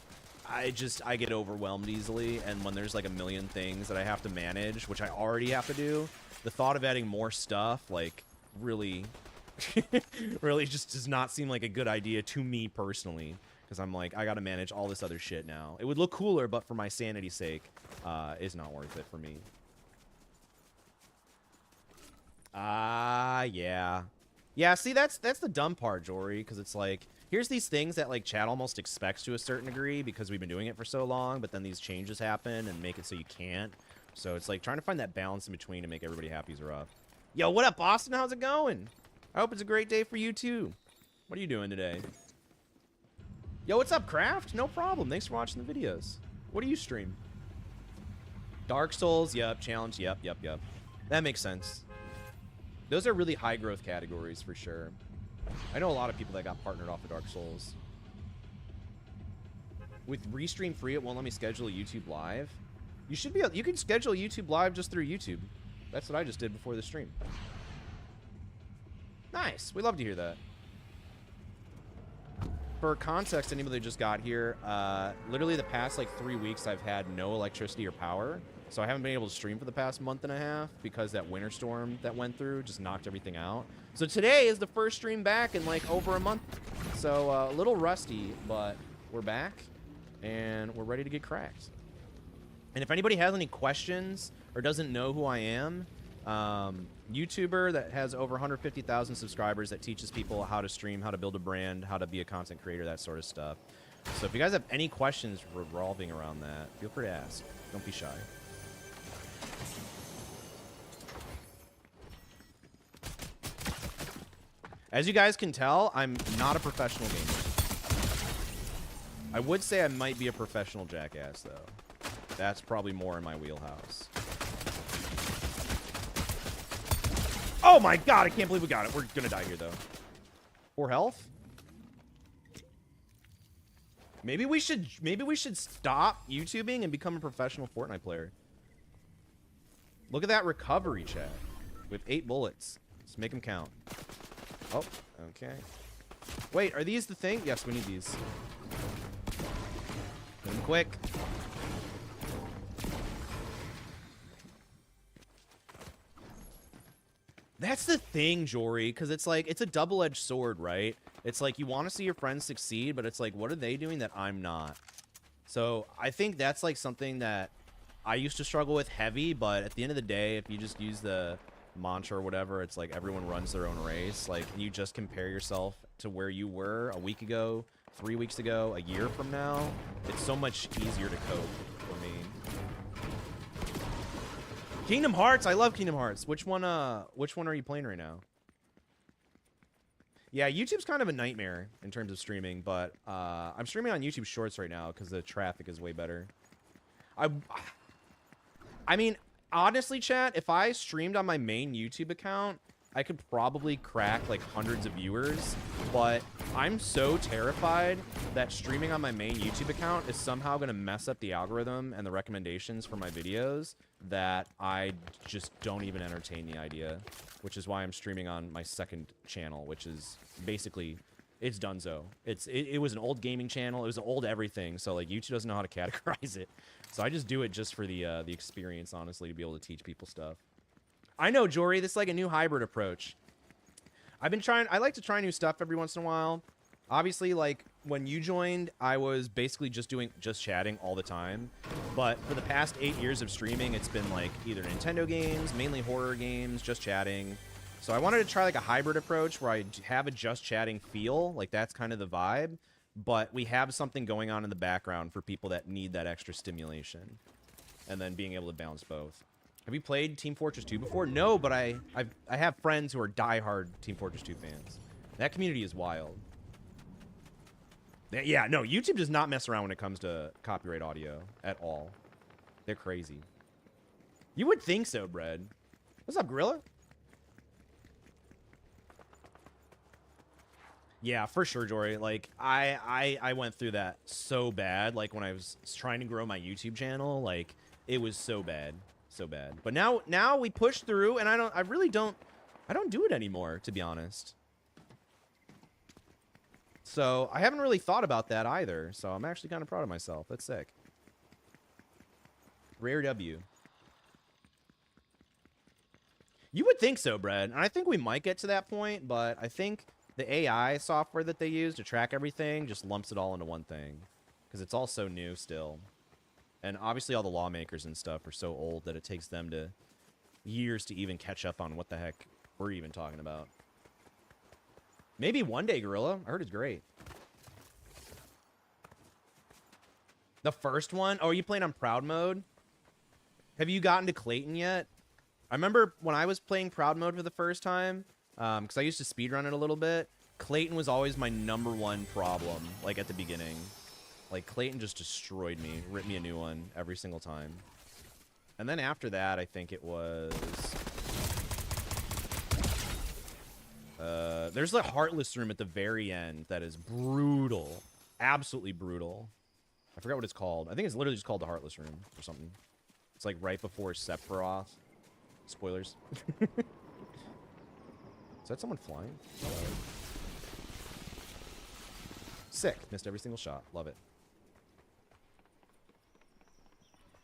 I get overwhelmed easily, and when there's, like, a million things that I have to manage, which I already have to do, the thought of adding more stuff, like, really... really just does not seem like a good idea to me personally, because I'm like, I gotta manage all this other shit now. It would look cooler, but for my sanity's sake, it's not worth it for me. Yeah. Yeah, see, that's the dumb part, Jory, because it's like, here's these things that, like, chat almost expects to a certain degree because we've been doing it for so long, but then these changes happen and make it so you can't. So it's like, trying to find that balance in between to make everybody happy is rough. Yo, what up, Boston? How's it going? I hope it's a great day for you, too. What are you doing today? Yo, what's up, Craft? No problem. Thanks for watching the videos. What do you stream? Dark Souls, yep. Challenge, yep. That makes sense. Those are really high growth categories for sure. I know a lot of people that got partnered off of Dark Souls. With Restream Free, it won't let me schedule a YouTube Live. You can schedule a YouTube Live just through YouTube. That's what I just did before the stream. Nice. We love to hear that. for context, anybody that just got here, literally the past like 3 weeks I've had no electricity or power. So I haven't been able to stream for the past month and a half because that winter storm that went through just knocked everything out. So today is the first stream back in like over a month. So a little rusty, but we're back and we're ready to get cracked. And if anybody has any questions or doesn't know who I am, YouTuber that has over 150,000 subscribers that teaches people how to stream, how to build a brand, how to be a content creator, that sort of stuff. So if you guys have any questions revolving around that, feel free to ask. Don't be shy. As you guys can tell, I'm not a professional gamer. I would say I might be a professional jackass, though. That's probably more in my wheelhouse. Oh my god, I can't believe we got it. We're gonna die here, though. 4 health? Maybe we should stop YouTubing and become a professional Fortnite player. Look at that recovery, chat. With 8 bullets. Let's make them count. Oh, okay. Wait, are these the thing? Yes, we need these. Get them quick. That's the thing, Jory, because it's like, it's a double-edged sword, right? It's like, you want to see your friends succeed, but it's like, what are they doing that I'm not? So, I think that's like something that I used to struggle with heavy, but at the end of the day, if you just use the mantra or whatever, it's like everyone runs their own race. Like, you just compare yourself to where you were a week ago, 3 weeks ago, a year from now. It's so much easier to cope for me. Kingdom Hearts, I love Kingdom Hearts. Which one are you playing right now? Yeah, YouTube's kind of a nightmare in terms of streaming, but I'm streaming on YouTube Shorts right now because the traffic is way better. I mean, honestly, chat, if I streamed on my main YouTube account, I could probably crack like hundreds of viewers, but I'm so terrified that streaming on my main YouTube account is somehow going to mess up the algorithm and the recommendations for my videos that I just don't even entertain the idea, which is why I'm streaming on my second channel, which is basically, it's donezo. It was an old gaming channel. It was an old everything, so like YouTube doesn't know how to categorize it. So I just do it just for the experience, honestly, to be able to teach people stuff. I know, Jory, this is like a new hybrid approach. I like to try new stuff every once in a while. Obviously, like, when you joined, I was basically just chatting all the time. But for the past 8 years of streaming, it's been, like, either Nintendo games, mainly horror games, just chatting. So I wanted to try, like, a hybrid approach where I have a just chatting feel. Like, that's kind of the vibe. But we have something going on in the background for people that need that extra stimulation. And then being able to balance both. Have you played Team Fortress 2 before? No, but I have friends who are diehard Team Fortress 2 fans. That community is wild. Yeah, no, YouTube does not mess around when it comes to copyright audio at all. They're crazy. You would think so, Brad. What's up, Gorilla? Yeah, for sure, Jory. Like, I went through that so bad. Like, when I was trying to grow my YouTube channel, like, it was so bad. So bad. But now we push through, and I don't do it anymore, to be honest. So I haven't really thought about that either. So I'm actually kind of proud of myself. That's sick. Rare W. You would think so, Brad. And I think we might get to that point, but I think the AI software that they use to track everything just lumps it all into one thing. Because it's all so new still. And obviously all the lawmakers and stuff are so old that it takes them to years to even catch up on what the heck we're even talking about. Maybe one day, Gorilla. I heard it's great. The first one? Oh, are you playing on Proud Mode? Have you gotten to Clayton yet? I remember when I was playing Proud Mode for the first time, because I used to speedrun it a little bit, Clayton was always my #1 problem, like at the beginning. Like, Clayton just destroyed me, ripped me a new one every single time. And then after that, I think it was... there's the Heartless room at the very end that is brutal. Absolutely brutal. I forgot what it's called. I think it's literally just called the Heartless room or something. It's like right before Sephiroth. Spoilers. Is that someone flying? Sick. Missed every single shot. Love it.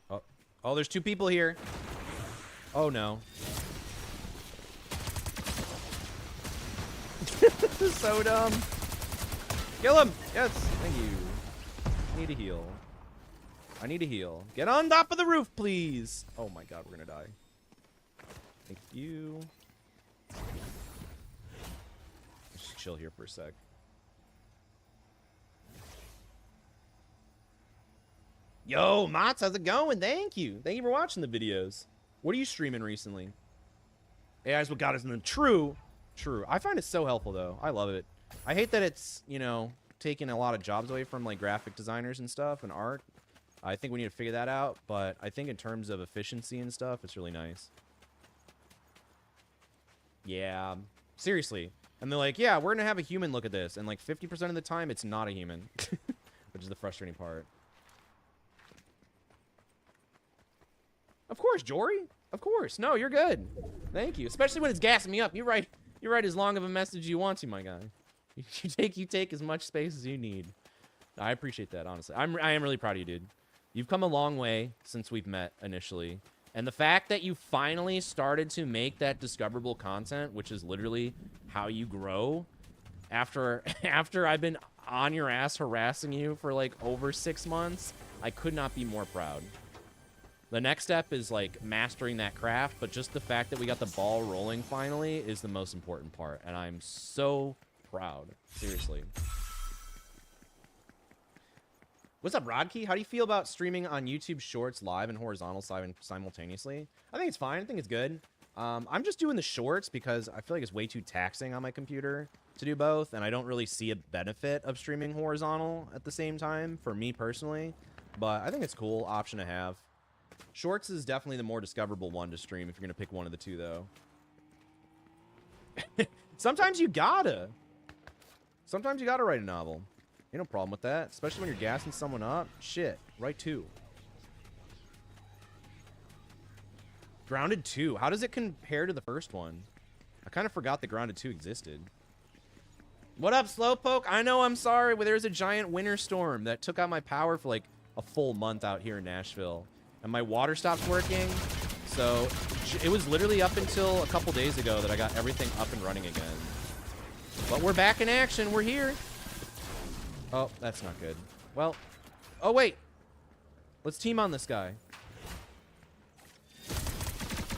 Oh, oh, there's 2 people here. Oh, no. So dumb. Kill him. Yes. Thank you. I need to heal. I need to heal. Get on top of the roof, please. Oh, my God. We're going to die. Thank you. Just chill here for a sec. Yo, Mots, how's it going? Thank you. Thank you for watching the videos. What are you streaming recently? AI is what got us in the true. I find it so helpful, though. I love it. I hate that it's, you know, taking a lot of jobs away from, like, graphic designers and stuff and art. I think we need to figure that out, but I think in terms of efficiency and stuff, it's really nice. Yeah, seriously. And they're like, yeah, we're going to have a human look at this. And, like, 50% of the time, it's not a human, which is the frustrating part. Of course, Jory. Of course. No, you're good. Thank you. Especially when it's gassing me up. You write as long of a message as you want to, my guy. You take as much space as you need. I appreciate that, honestly. I am really proud of you, dude. You've come a long way since we've met initially. And the fact that you finally started to make that discoverable content, which is literally how you grow, after I've been on your ass harassing you for like over 6 months, I could not be more proud. The next step is like mastering that craft, but just the fact that we got the ball rolling finally is the most important part, and I'm so proud. Seriously. What's up, Rodkey? How do you feel about streaming on YouTube Shorts live and horizontal simultaneously? I think it's fine. I think it's good. I'm just doing the shorts because I feel like it's way too taxing on my computer to do both, and I don't really see a benefit of streaming horizontal at the same time for me personally, but I think it's a cool option to have. Shorts is definitely the more discoverable one to stream if you're going to pick one of the two, though. Sometimes you gotta. Sometimes you gotta write a novel. Ain't no problem with that, especially when you're gassing someone up. Shit, write 2. Grounded 2. How does it compare to the first one? I kind of forgot that Grounded 2 existed. What up, Slowpoke? I know, I'm sorry, but there's a giant winter storm that took out my power for like a full month out here in Nashville. And my water stopped working, so it was literally up until a couple days ago that I got everything up and running again. But we're back in action. We're here. Oh, that's not good. Well, oh, wait. Let's team on this guy.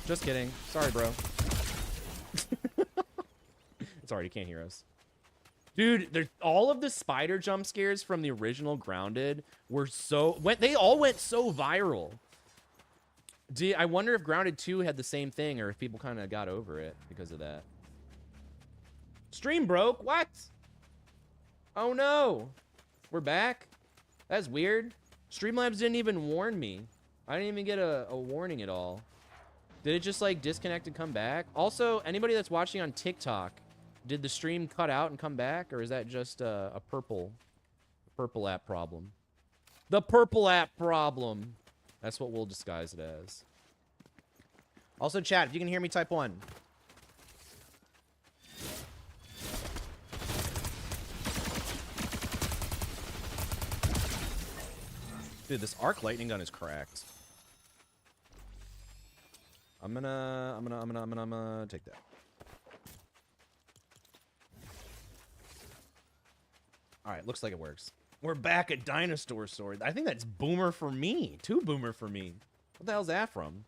Just kidding. Sorry, bro. It's alright, he can't hear us. Dude, all of the spider jump scares from the original Grounded were they all went so viral. I wonder if Grounded 2 had the same thing or if people kind of got over it because of that. Stream broke? What? Oh no. We're back? That's weird. Streamlabs didn't even warn me. I didn't even get a warning at all. Did it just like disconnect and come back? Also, anybody that's watching on TikTok, did the stream cut out and come back, or is that just a purple app problem? The purple app problem. That's what we'll disguise it as. Also, chat, if you can hear me, type 1. Dude, this arc lightning gun is cracked. I'm gonna take that. All right, looks like it works. We're back at Dinosaur Sword. I think that's Boomer for me. 2 Boomer for me. What the hell's that from?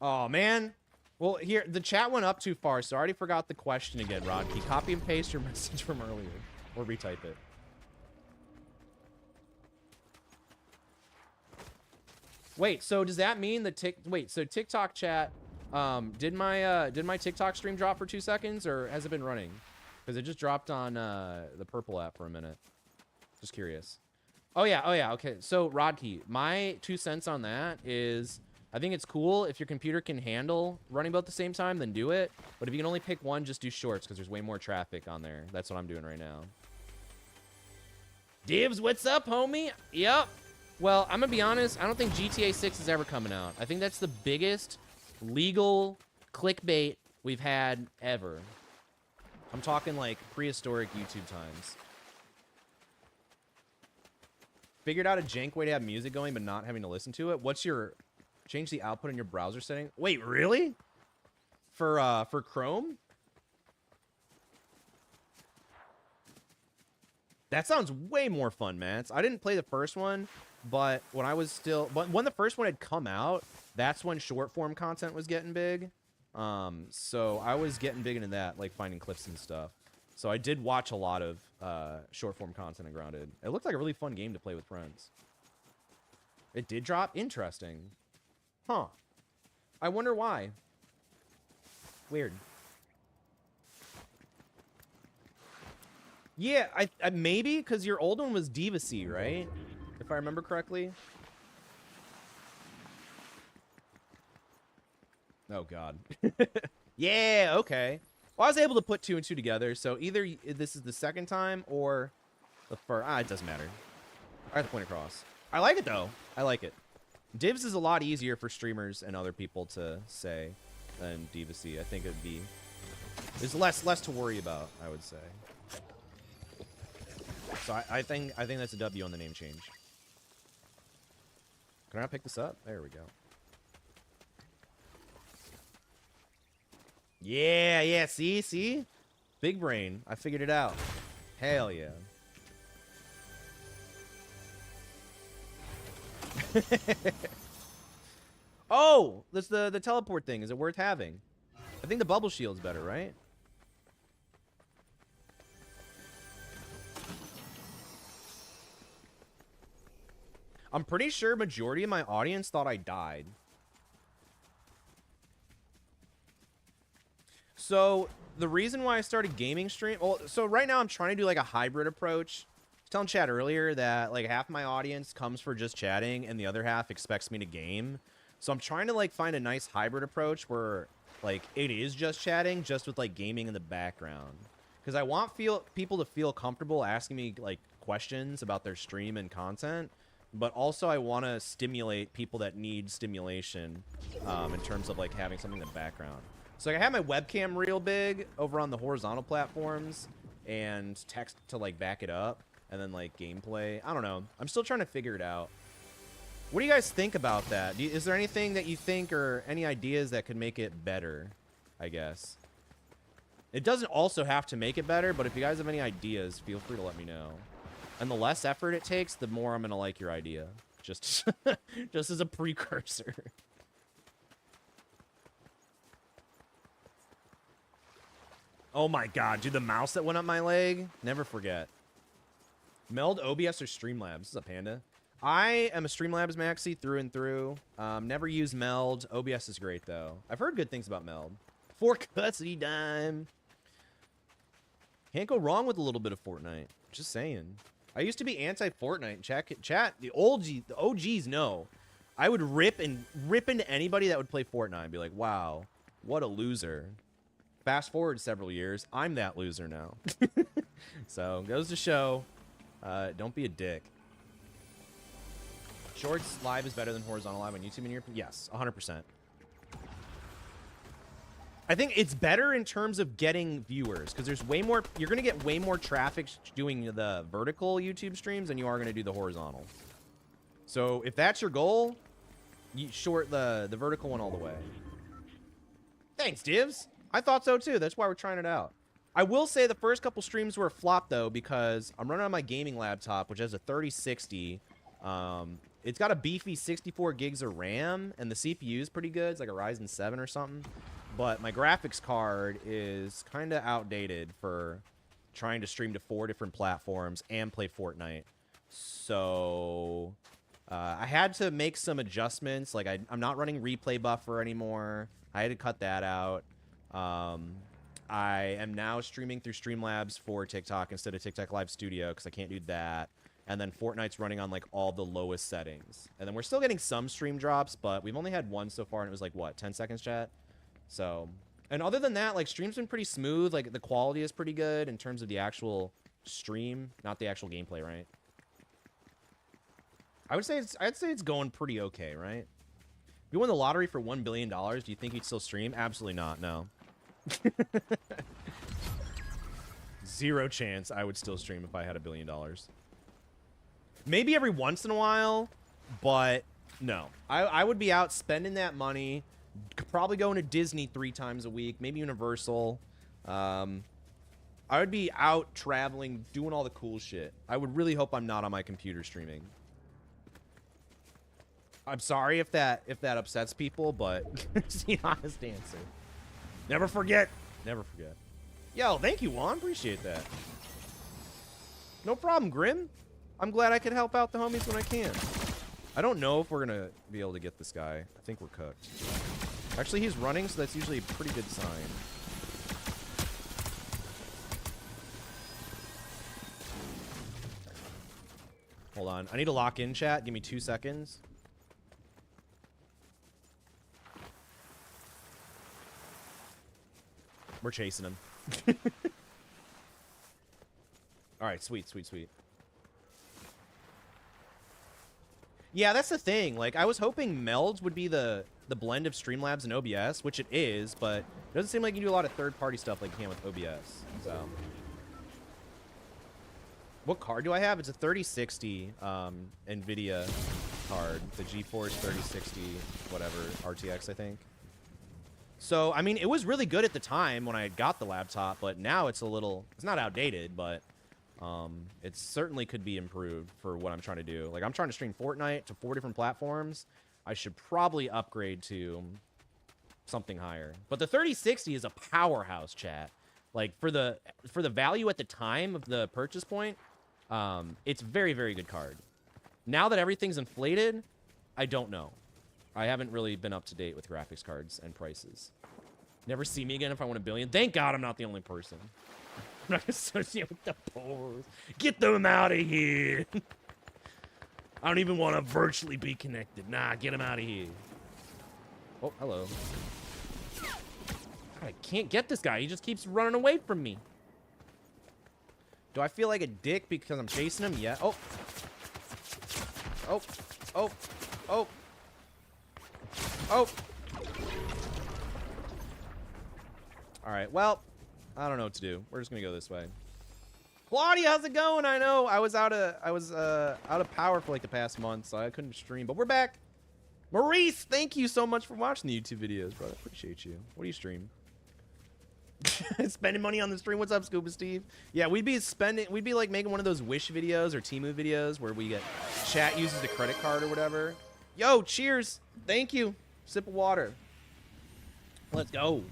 Oh, man. Well, here, the chat went up too far, so I already forgot the question again, Rodkey. Copy and paste your message from earlier. Or retype it. Wait, so does that mean that so TikTok chat, did my TikTok stream drop for 2 seconds, or has it been running? Because it just dropped on the purple app for a minute. Just curious. Oh yeah, okay. So Rodkey, my 2 cents on that is, I think it's cool if your computer can handle running both at the same time, then do it. But if you can only pick one, just do shorts, because there's way more traffic on there. That's what I'm doing right now. Dibs, what's up, homie? Yep. Well, I'm gonna be honest, I don't think GTA 6 is ever coming out. I think that's the biggest legal clickbait we've had ever. I'm talking like prehistoric YouTube times. Figured out a jank way to have music going but not having to listen to it. What's your... Change the output in your browser setting? Wait, really? For Chrome? That sounds way more fun, man. I didn't play the first one, but when I was still... But when the first one had come out, that's when short form content was getting big. So I was getting big into that, like finding clips and stuff. So I did watch a lot of short form content in Grounded. It looked like a really fun game to play with friends. It did drop? Interesting. Huh. I wonder why. Weird. Yeah, I maybe because your old one was Divacy, right? If I remember correctly. Oh, God. Yeah, okay. Well, I was able to put 2 and 2 together, so either this is the second time or the first. It doesn't matter. I have to point across. I like it, though. I like it. Divs is a lot easier for streamers and other people to say than Divacy. I think it'd be... There's less to worry about, I would say. So I think that's a W on the name change. Can I pick this up? There we go. Yeah, see? Big brain. I figured it out. Hell yeah. Oh, that's the teleport thing. Is it worth having? I think the bubble shield's better, right? I'm pretty sure majority of my audience thought I died. So the reason why I started gaming stream, well, so right now I'm trying to do like a hybrid approach. I was telling Chad earlier that like half my audience comes for just chatting and the other half expects me to game. So I'm trying to like find a nice hybrid approach where like it is just chatting, just with like gaming in the background. Because I want people to feel comfortable asking me like questions about their stream and content. But also I want to stimulate people that need stimulation in terms of like having something in the background. So I have my webcam real big over on the horizontal platforms and text to like back it up and then like gameplay. I don't know. I'm still trying to figure it out. What do you guys think about that? Is there anything that you think or any ideas that could make it better, I guess? It doesn't also have to make it better, but if you guys have any ideas, feel free to let me know. And the less effort it takes, the more I'm going to like your idea. Just, just as a precursor. Oh my god, dude, the mouse that went up my leg? Never forget. Meld, OBS, or Streamlabs? This is a panda. I am a Streamlabs maxi through and through. Never used Meld. OBS is great, though. I've heard good things about Meld. For custody dime. Can't go wrong with a little bit of Fortnite. Just saying. I used to be anti-Fortnite. Chat, the OGs know. I would rip into anybody that would play Fortnite and be like, wow, what a loser. Fast forward several years, I'm that loser now. So, goes to show, don't be a dick. Shorts live is better than horizontal live on YouTube in your... Yes, 100%. I think it's better in terms of getting viewers, because there's way more... You're going to get way more traffic doing the vertical YouTube streams than you are going to do the horizontal. So, if that's your goal, you short the vertical one all the way. Thanks, Divs. I thought so, too. That's why we're trying it out. I will say the first couple streams were a flop, though, because I'm running on my gaming laptop, which has a 3060. It's got a beefy 64 gigs of RAM, and the CPU is pretty good. It's like a Ryzen 7 or something. But my graphics card is kind of outdated for trying to stream to 4 different platforms and play Fortnite. So I had to make some adjustments. Like I'm not running replay buffer anymore. I had to cut that out. I am now streaming through Streamlabs for TikTok instead of TikTok Live Studio because I can't do that. And then Fortnite's running on like all the lowest settings. And then we're still getting some stream drops, but we've only had one so far, and it was like, what, 10 seconds, chat? So, and other than that, like, stream's been pretty smooth. Like, the quality is pretty good in terms of the actual stream, not the actual gameplay, right? I'd say it's going pretty okay, right? you won the lottery for $1 billion, do you think you'd still stream? Absolutely not, no. 0 chance I would still stream if I had $1 billion. Maybe every once in a while, but no. I would be out spending that money, probably going to Disney 3 times a week, maybe Universal. I would be out traveling, doing all the cool shit. I would really hope I'm not on my computer streaming. I'm sorry if that upsets people, but it's the honest answer. Never forget. Never forget. Yo, thank you, Juan. Appreciate that. No problem, Grim. I'm glad I could help out the homies when I can. I don't know if we're going to be able to get this guy. I think we're cooked. Actually, he's running, so that's usually a pretty good sign. Hold on. I need to lock in, chat. Give me 2 seconds. We're chasing him. All right, sweet, sweet, sweet. Yeah, that's the thing. Like, I was hoping Melds would be the blend of Streamlabs and OBS, which it is, but it doesn't seem like you do a lot of third-party stuff like you can with OBS. So, what card do I have? It's a 3060 NVIDIA card, the GeForce 3060, whatever, RTX, I think. So, I mean, it was really good at the time when I got the laptop, but now it's a little, it's not outdated, but it certainly could be improved for what I'm trying to do. Like, I'm trying to stream Fortnite to 4 different platforms. I should probably upgrade to something higher. But the 3060 is a powerhouse, chat. Like, for the value at the time of the purchase point, it's a very, very good card. Now that everything's inflated, I don't know. I haven't really been up to date with graphics cards and prices. Never see me again if I win $1 billion. Thank God I'm not the only person. I'm not associated with the poor. Get them out of here. I don't even want to virtually be connected. Nah, get them out of here. Oh, hello. I can't get this guy. He just keeps running away from me. Do I feel like a dick because I'm chasing him? Yeah. Oh. Oh. Oh. Oh. Oh. All right. Well, I don't know what to do. We're just gonna go this way. Claudia, how's it going? I know I was out of power for like the past month, so I couldn't stream, but we're back. Maurice, thank you so much for watching the YouTube videos, brother. Appreciate you. What do you stream? Spending money on the stream. What's up, Scuba Steve? Yeah, we'd be like making one of those Wish videos or Temu videos where we get chat uses the credit card or whatever. Yo, cheers. Thank you. Sip of water. Let's go.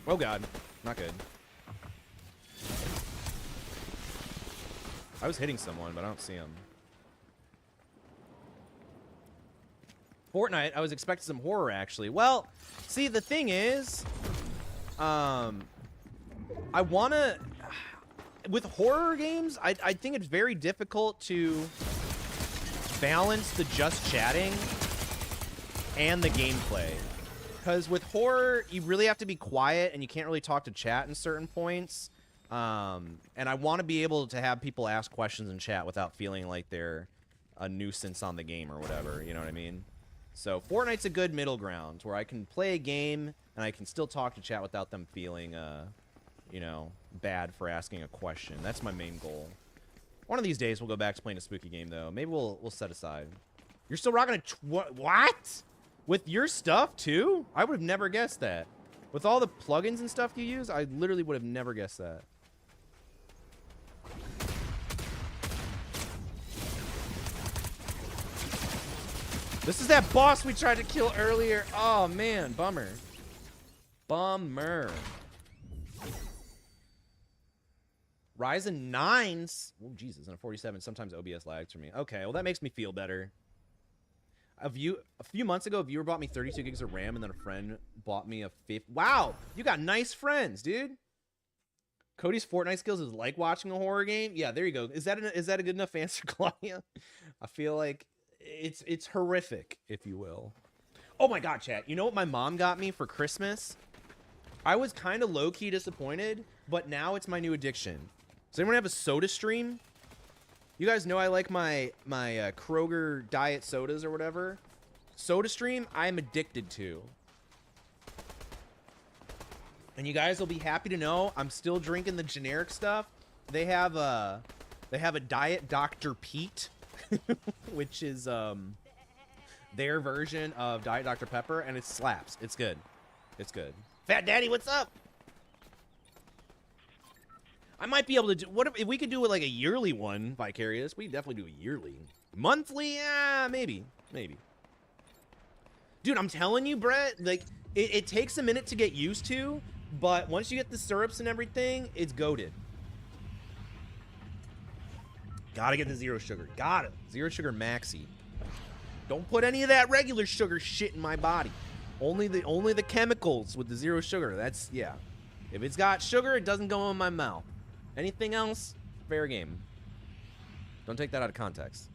Oh God, not good. I was hitting someone, but I don't see him. Fortnite, I was expecting some horror, actually. Well, see, the thing is, I want to... With horror games, I think it's very difficult to balance the just chatting and the gameplay. Because with horror, you really have to be quiet, and you can't really talk to chat in certain points. And I want to be able to have people ask questions in chat without feeling like they're a nuisance on the game or whatever, you know what I mean? So Fortnite's a good middle ground where I can play a game and I can still talk to chat without them feeling, you know, bad for asking a question. That's my main goal. One of these days we'll go back to playing a spooky game though. Maybe we'll set aside. You're still rocking a what? With your stuff too? I would have never guessed that. With all the plugins and stuff you use, I literally would have never guessed that. This is that boss we tried to kill earlier. Oh, man. Bummer. Bummer. Ryzen 9s. Oh, Jesus. And a 47. Sometimes OBS lags for me. Okay. Well, that makes me feel better. A few months ago, a viewer bought me 32 gigs of RAM, and then a friend bought me a 50. Wow. You got nice friends, dude. Cody's Fortnite skills is like watching a horror game. Yeah, there you go. Is that a good enough answer, Claudia? I feel like it's horrific, if you will. Oh my God, chat. You know what my mom got me for Christmas? I was kind of low-key disappointed, but now it's my new addiction. Does anyone have a soda stream? You guys know I like my Kroger diet sodas or whatever. SodaStream, I'm addicted to. And you guys will be happy to know I'm still drinking the generic stuff. They have a Diet Dr. Pete, which is their version of Diet Dr. Pepper, and it slaps. It's good. It's good. Fat Daddy, what's up? I might be able to do, what if we could do it like a yearly one, Vicarious? We definitely do a yearly. Monthly? Yeah, maybe. Maybe. Dude, I'm telling you, Brett, like, it takes a minute to get used to, but once you get the syrups and everything, it's goated. Gotta get the zero sugar. Got it. Zero sugar maxi. Don't put any of that regular sugar shit in my body. Only the chemicals with the zero sugar. That's, yeah. If it's got sugar, it doesn't go in my mouth. Anything else, fair game. Don't take that out of context.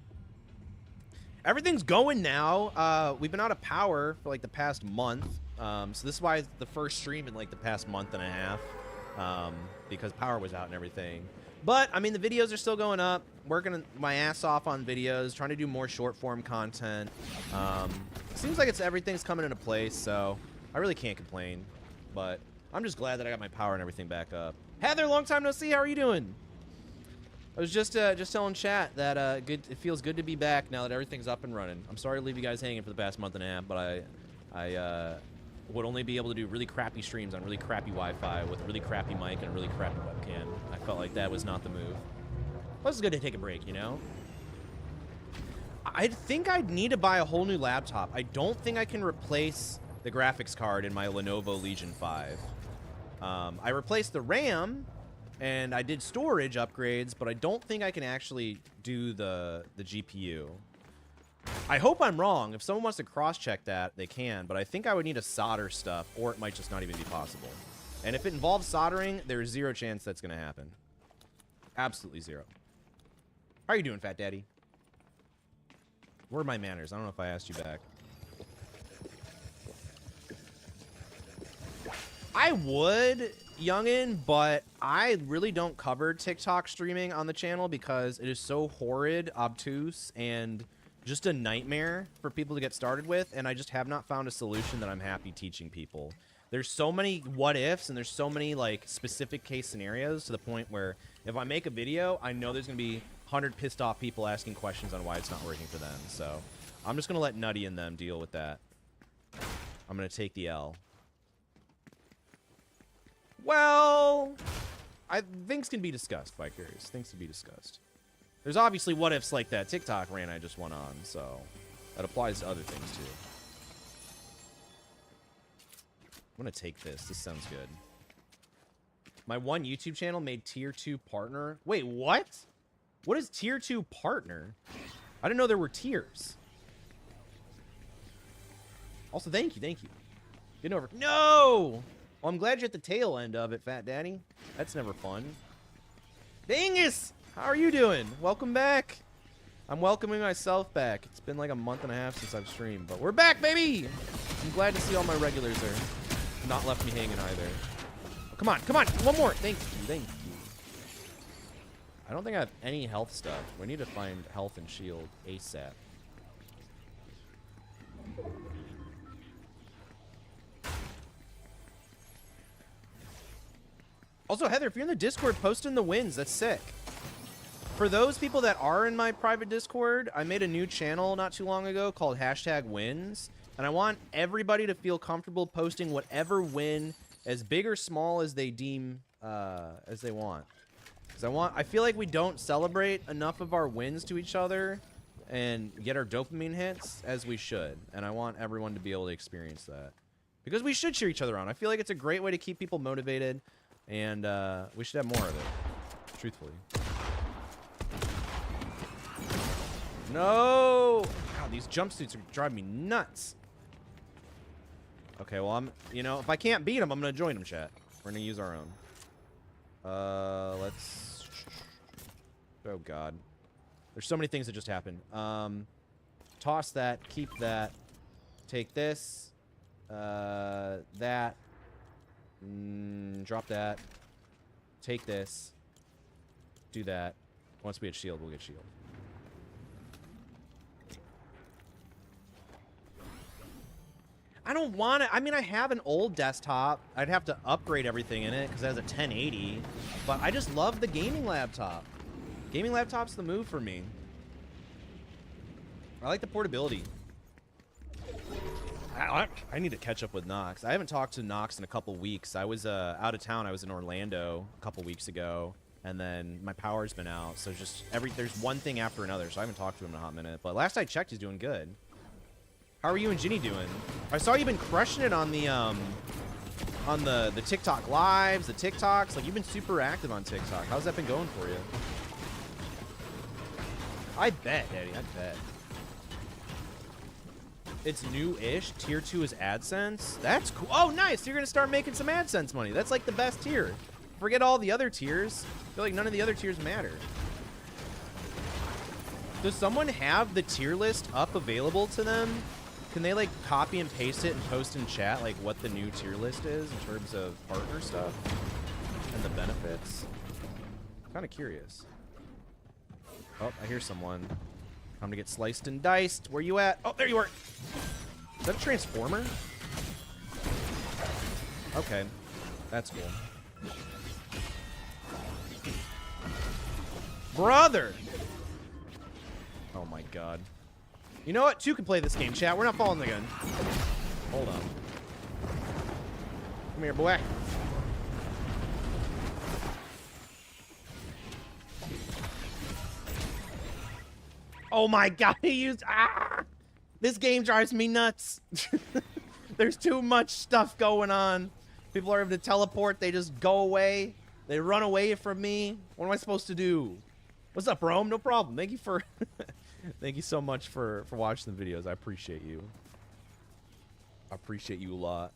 Everything's going now. We've been out of power for like the past month. So this is why it's the first stream in like the past month and a half. Because power was out and everything. But, I mean, the videos are still going up. Working my ass off on videos. Trying to do more short form content. Seems like everything's coming into place. So, I really can't complain. But, I'm just glad that I got my power and everything back up. Heather, long time no see. How are you doing? I was just telling chat that it feels good to be back now that everything's up and running. I'm sorry to leave you guys hanging for the past month and a half, but I would only be able to do really crappy streams on really crappy Wi-Fi with a really crappy mic and a really crappy webcam. I felt like that was not the move. Plus, it's good to take a break, you know? I think I'd need to buy a whole new laptop. I don't think I can replace the graphics card in my Lenovo Legion 5. I replaced the RAM, and I did storage upgrades, but I don't think I can actually do the GPU. I hope I'm wrong. If someone wants to cross-check that, they can, but I think I would need to solder stuff, or it might just not even be possible. And if it involves soldering, there's zero chance that's going to happen. Absolutely zero. How are you doing, Fat Daddy? Where are my manners? I don't know if I asked you back. I would, youngin', but I really don't cover TikTok streaming on the channel because it is so horrid, obtuse, and just a nightmare for people to get started with, and I just have not found a solution that I'm happy teaching people. There's so many what-ifs, and there's so many, like, specific case scenarios to the point where if I make a video, I know there's going to be 100 pissed-off people asking questions on why it's not working for them. So I'm just going to let Nutty and them deal with that. I'm going to take the L. Well, things can be discussed, Vicarious. Things can be discussed. There's obviously what-ifs like that TikTok rant I just went on, so that applies to other things, too. I'm going to take this. This sounds good. My one YouTube channel made Tier 2 partner. Wait, what? What is Tier 2 partner? I didn't know there were tiers. Also, thank you, thank you. Getting over. No! Well, I'm glad you're at the tail end of it, Fat Daddy. That's never fun. Dingus! How are you doing? Welcome back. I'm welcoming myself back. It's been like a month and a half since I've streamed, but we're back, baby! I'm glad to see all my regulars there. Not left me hanging either. Oh, come on, come on! One more! Thank you, thank you. I don't think I have any health stuff. We need to find health and shield ASAP. Also, Heather, if you're in the Discord, post in the wins. That's sick. For those people that are in my private Discord, I made a new channel not too long ago called #wins. And I want everybody to feel comfortable posting whatever win, as big or small as they deem, as they want. Because I feel like we don't celebrate enough of our wins to each other and get our dopamine hits as we should. And I want everyone to be able to experience that. Because we should cheer each other on. I feel like it's a great way to keep people motivated. And we should have more of it, truthfully. No! God, these jumpsuits are driving me nuts. Okay, well, you know, if I can't beat them, I'm going to join them, chat. We're going to use our own. Let's... Oh, God. There's so many things that just happened. Toss that. Keep that. Take this. That. Drop that. Take this. Do that. Once we get shield, we'll get shield. don't want to. I mean, I have an old desktop. I'd have to upgrade everything in it because it has a 1080. But I just love the gaming laptop. Gaming laptop's the move for me. I like the portability. I need to catch up with Nox. I haven't talked to Nox in a couple weeks. I was out of town. I was in Orlando a couple weeks ago, and then my power's been out. So just there's one thing after another. So I haven't talked to him in a hot minute. But last I checked, he's doing good. How are you and Ginny doing? I saw you've been crushing it on the TikTok lives, the TikToks. Like, you've been super active on TikTok. How's that been going for you? I bet, Daddy. I bet. It's new-ish. Tier 2 is AdSense. That's cool. Oh, nice. You're going to start making some AdSense money. That's like the best tier. Forget all the other tiers. I feel like none of the other tiers matter. Does someone have the tier list up available to them? Can they, like, copy and paste it and post in chat, like, what the new tier list is in terms of partner stuff and the benefits? I'm kind of curious. Oh, I hear someone. Time to get sliced and diced. Where you at? Oh, there you are. Is that a transformer? Okay. That's cool. Brother! Oh my god. You know what? Two can play this game, chat. We're not following the gun. Hold on. Come here, boy. Oh my god, he used... Ah! This game drives me nuts. There's too much stuff going on. People are able to teleport. They just go away. They run away from me. What am I supposed to do? What's up, Rome? No problem. Thank you for... Thank you so much for watching the videos. I appreciate you. I appreciate you a lot.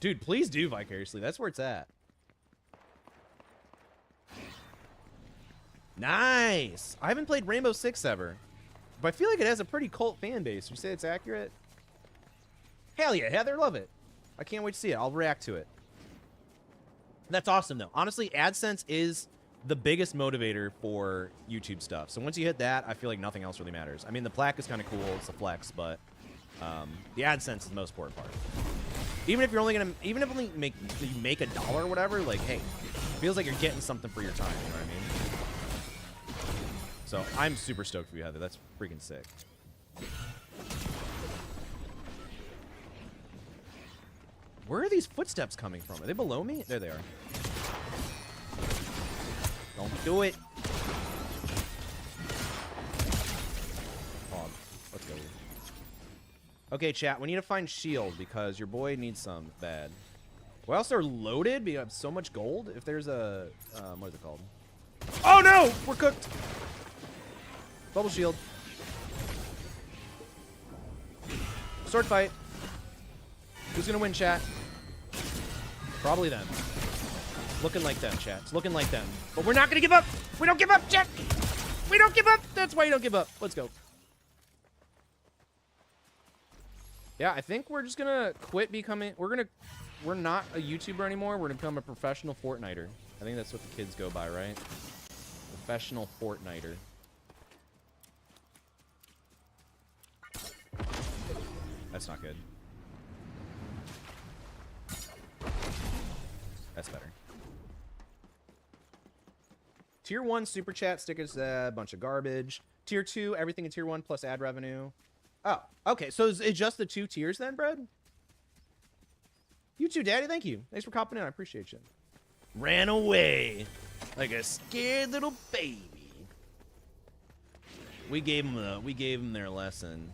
Dude, please do Vicariously. That's where it's at. Nice. I haven't played Rainbow Six ever, but I feel like it has a pretty cult fan base. You say it's accurate? Hell yeah, Heather, love it. I can't wait to see it. I'll react to it. That's awesome, though. Honestly, AdSense is the biggest motivator for YouTube stuff. So once you hit that, I feel like nothing else really matters. I mean, the plaque is kind of cool. It's a flex, but the AdSense is the most important part. Even if you're only gonna, even if you make $1 or whatever, like, hey, it feels like you're getting something for your time. You know what I mean? So I'm super stoked for you, Heather. That's freaking sick. Where are these footsteps coming from? Are they below me? There they are. Don't do it. Hog. Let's go. Okay, chat. We need to find shield because your boy needs some bad. Well, else they're loaded. We have so much gold. If there's a what is it called? Oh no! We're cooked. Bubble shield. Sword fight. Who's gonna win, chat? Probably them. Looking like them, chat. It's looking like them. But we're not gonna give up. We don't give up, chat. We don't give up. That's why you don't give up. Let's go. Yeah, I think we're just gonna quit becoming. We're not a YouTuber anymore. We're gonna become a professional Fortniter. I think that's what the kids go by, right? Professional Fortniter. That's not good. That's better. Tier 1 super chat stickers, a bunch of garbage. Tier 2, everything in tier 1 plus ad revenue. Oh, okay. So is it just the 2 tiers then, Bread? You too, Daddy. Thank you. Thanks for copping in. I appreciate you. Ran away like a scared little baby. We gave them their lesson.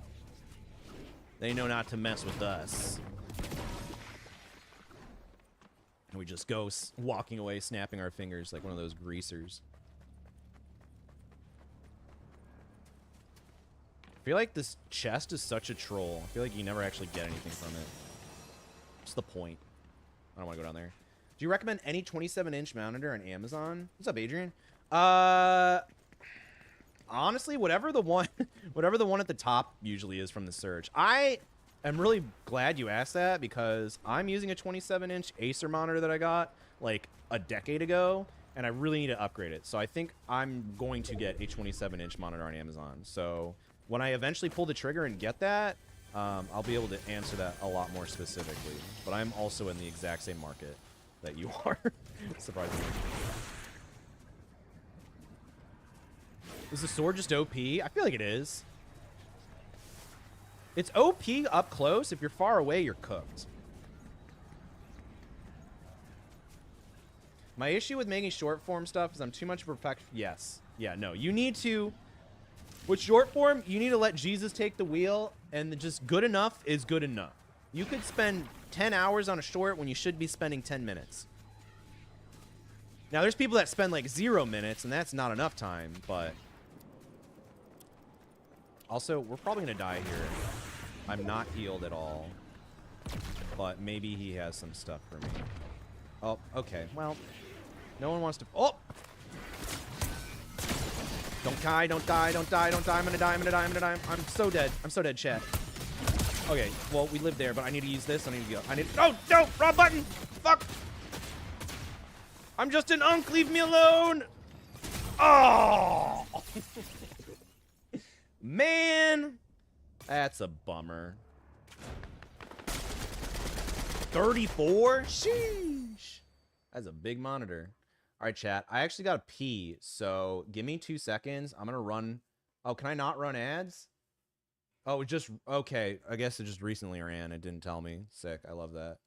They know not to mess with us. And we just go walking away, snapping our fingers like one of those greasers. I feel like this chest is such a troll. I feel like you never actually get anything from it. What's the point? I don't want to go down there. Do you recommend any 27-inch monitor on Amazon? What's up, Adrian? Honestly, whatever the one at the top usually is from the search. I am really glad you asked that because I'm using a 27-inch Acer monitor that I got like a decade ago, and I really need to upgrade it. So I think I'm going to get a 27-inch monitor on Amazon. So when I eventually pull the trigger and get that, I'll be able to answer that a lot more specifically. But I'm also in the exact same market that you are, surprisingly. Is the sword just OP? I feel like it is. It's OP up close. If you're far away, you're cooked. My issue with making short form stuff is I'm too much perfect. Yes. Yeah, no. You need to... With short form, you need to let Jesus take the wheel, and just good enough is good enough. You could spend 10 hours on a short when you should be spending 10 minutes. Now, there's people that spend like 0 minutes, and that's not enough time, but... Also, we're probably going to die here. I'm not healed at all. But maybe he has some stuff for me. Oh, okay. Well, no one wants to... Oh! Don't die, don't die, don't die, don't die. I'm gonna die, I'm gonna die, I'm gonna die. I'm so dead. I'm so dead, chat. Okay, well, we live there, but I need to use this. I need to go. I need... Oh, no! Wrong button! Fuck! I'm just an unk. Leave me alone! Oh! Man! That's a bummer. 34? Sheesh. That's a big monitor. All right, chat. I actually got to pee, so give me 2 seconds. I'm going to run... Oh, can I not run ads? Oh, it just... Okay, I guess it just recently ran. It didn't tell me. Sick. I love that.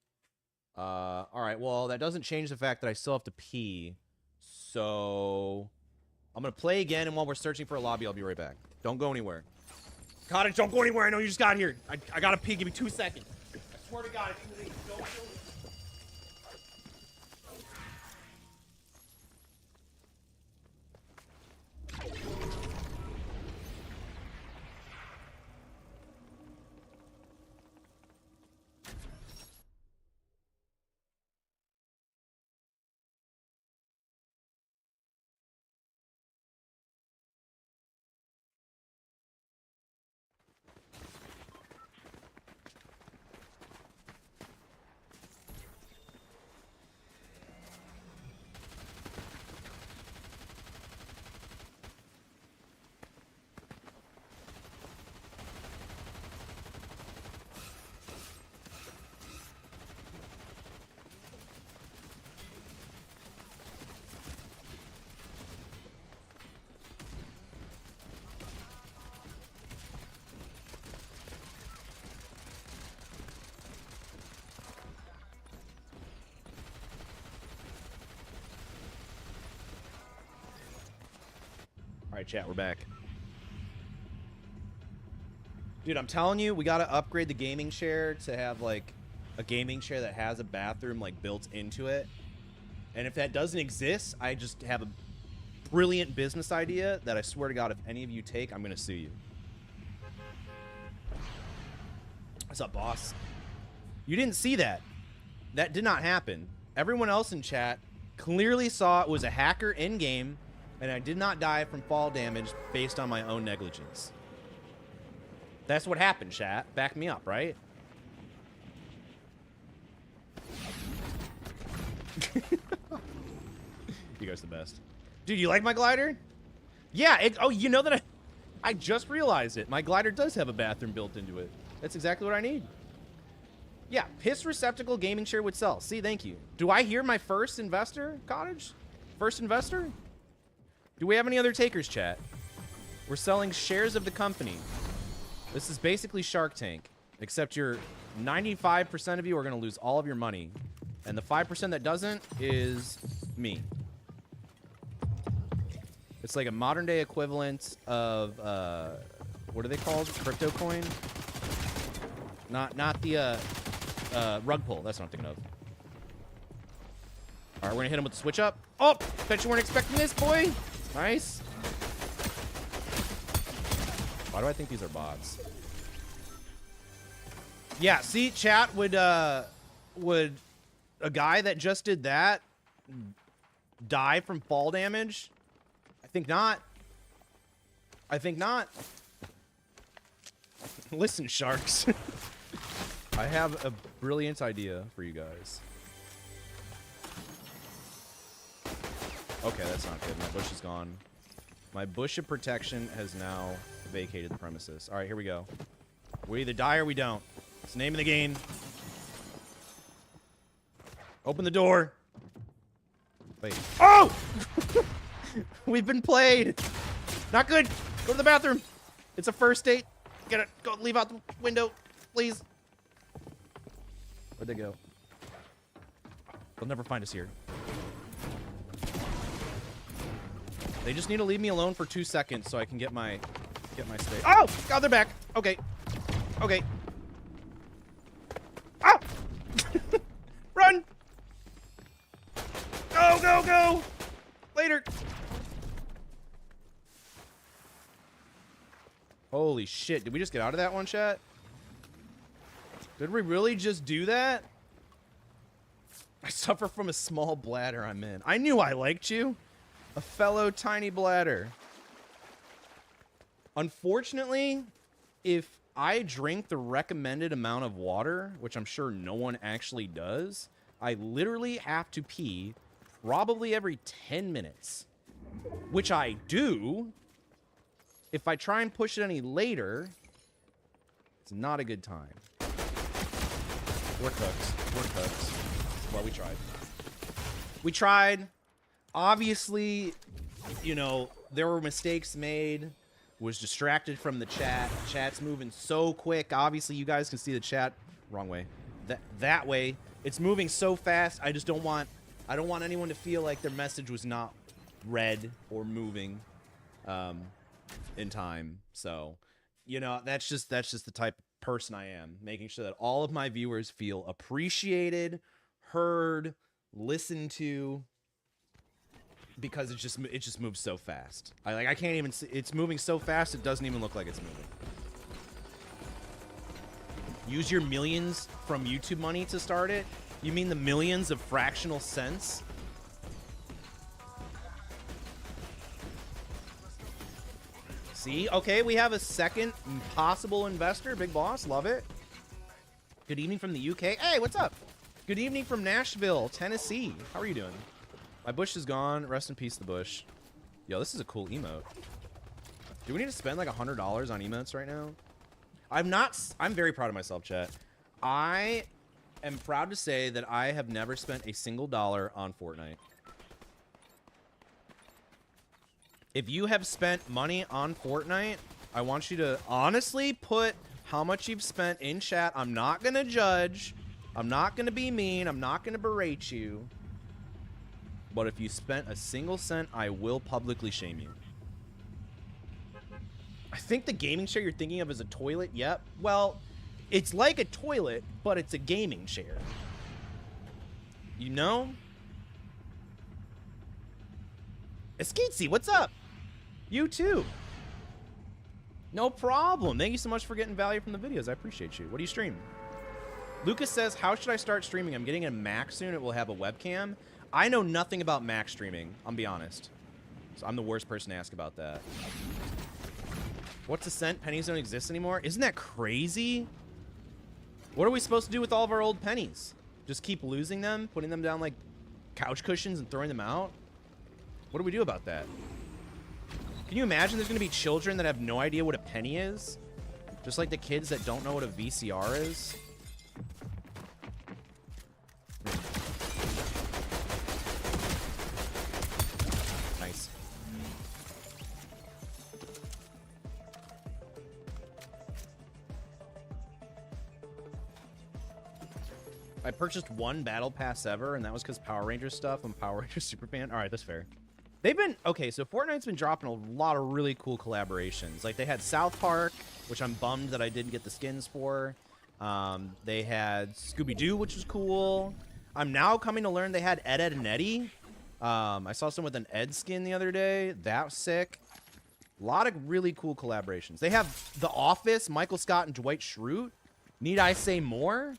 All right, well, that doesn't change the fact that I still have to pee. So... I'm going to play again, and while we're searching for a lobby, I'll be right back. Don't go anywhere. Cottage, don't go anywhere. I know you just got here. I got to pee. Give me 2 seconds. I swear to God, if you leave, don't kill me. All right, chat, we're back. Dude, I'm telling you, we got to upgrade the gaming chair to have, like, a gaming chair that has a bathroom, like, built into it. And if that doesn't exist, I just have a brilliant business idea that I swear to God, if any of you take, I'm going to sue you. What's up, boss? You didn't see that. That did not happen. Everyone else in chat clearly saw it was a hacker in-game, and I did not die from fall damage based on my own negligence. That's what happened, chat. Back me up, right? You guys are the best. Dude, you like my glider? Yeah, oh, you know that I just realized it. My glider does have a bathroom built into it. That's exactly what I need. Yeah, piss receptacle gaming chair would sell. See, thank you. Do I hear my first investor, Cottage? First investor? Do we have any other takers, chat? We're selling shares of the company. This is basically Shark Tank, except you're 95% of you are going to lose all of your money. And the 5% that doesn't is me. It's like a modern day equivalent of, what are they called? Crypto coin? Not the, rug pull. That's what I'm thinking of. All right, we're going to hit him with the switch up. Oh, bet you weren't expecting this, boy. Nice. Why do I think these are bots? Yeah, see, chat, would a guy that just did that die from fall damage? I think not. I think not. Listen, sharks. I have a brilliant idea for you guys. Okay, that's not good. My bush is gone. My bush of protection has now vacated the premises. All right, here we go. We either die or we don't. It's the name of the game. Open the door. Wait. Oh! We've been played. Not good. Go to the bathroom. It's a first date. Get it. Go. Leave out the window, please. Where'd they go? They'll never find us here. They just need to leave me alone for 2 seconds so I can get my space. Oh! God, they're back. Okay. Okay. Ah! Run! Go, go, go! Later. Holy shit. Did we just get out of that one, chat? Did we really just do that? I suffer from a small bladder I'm in. I knew I liked you. A fellow tiny bladder. Unfortunately, if I drink the recommended amount of water, which I'm sure no one actually does, I literally have to pee probably every 10 minutes. Which I do. If I try and push it any later, it's not a good time. We're cooked. We're cooked. Well, we tried. We tried. Obviously, you know, there were mistakes made. Was distracted from the chat. Chat's moving so quick. Obviously, you guys can see the chat. Wrong way. That way. It's moving so fast. I don't want anyone to feel like their message was not read or moving in time. So, you know, that's just the type of person I am. Making sure that all of my viewers feel appreciated, heard, listened to. Because it just moves so fast. I can't even see. It's moving so fast it doesn't even look like it's moving. Use your millions from YouTube money to start it? You mean the millions of fractional cents? See? Okay, we have a second possible investor. Big boss, love it. Good evening from the UK. Hey, what's up? Good evening from Nashville, Tennessee. How are you doing? My bush is gone. Rest in peace, the bush. Yo, this is a cool emote. Do we need to spend like $100 on emotes right now? I'm very proud of myself, chat. I am proud to say that I have never spent a single dollar on Fortnite. If you have spent money on Fortnite, I want you to honestly put how much you've spent in chat. I'm not going to judge. I'm not going to be mean. I'm not going to berate you. But if you spent a single cent, I will publicly shame you. I think the gaming chair you're thinking of is a toilet. Yep. Well, it's like a toilet, but it's a gaming chair. You know? Eskeetsy, what's up? You too. No problem. Thank you so much for getting value from the videos. I appreciate you. What do you stream? Lucas says, how should I start streaming? I'm getting a Mac soon. It will have a webcam. I know nothing about Mac streaming, I'll be honest. So I'm the worst person to ask about that. What's a cent? Pennies don't exist anymore? Isn't that crazy? What are we supposed to do with all of our old pennies? Just keep losing them? Putting them down like couch cushions and throwing them out? What do we do about that? Can you imagine there's going to be children that have no idea what a penny is? Just like the kids that don't know what a VCR is? Nice. I purchased one battle pass ever, and that was because Power Rangers stuff. I'm Power Rangers superfan. All right, that's fair. They've been, okay, so Fortnite's been dropping a lot of really cool collaborations. Like, they had South Park, which I'm bummed that I didn't get the skins for. They had Scooby-Doo, which was cool. I'm now coming to learn they had Ed, Edd, and Eddy. I saw someone with an Ed skin the other day. That was sick. A lot of really cool collaborations. They have The Office, Michael Scott, and Dwight Schrute. Need I say more?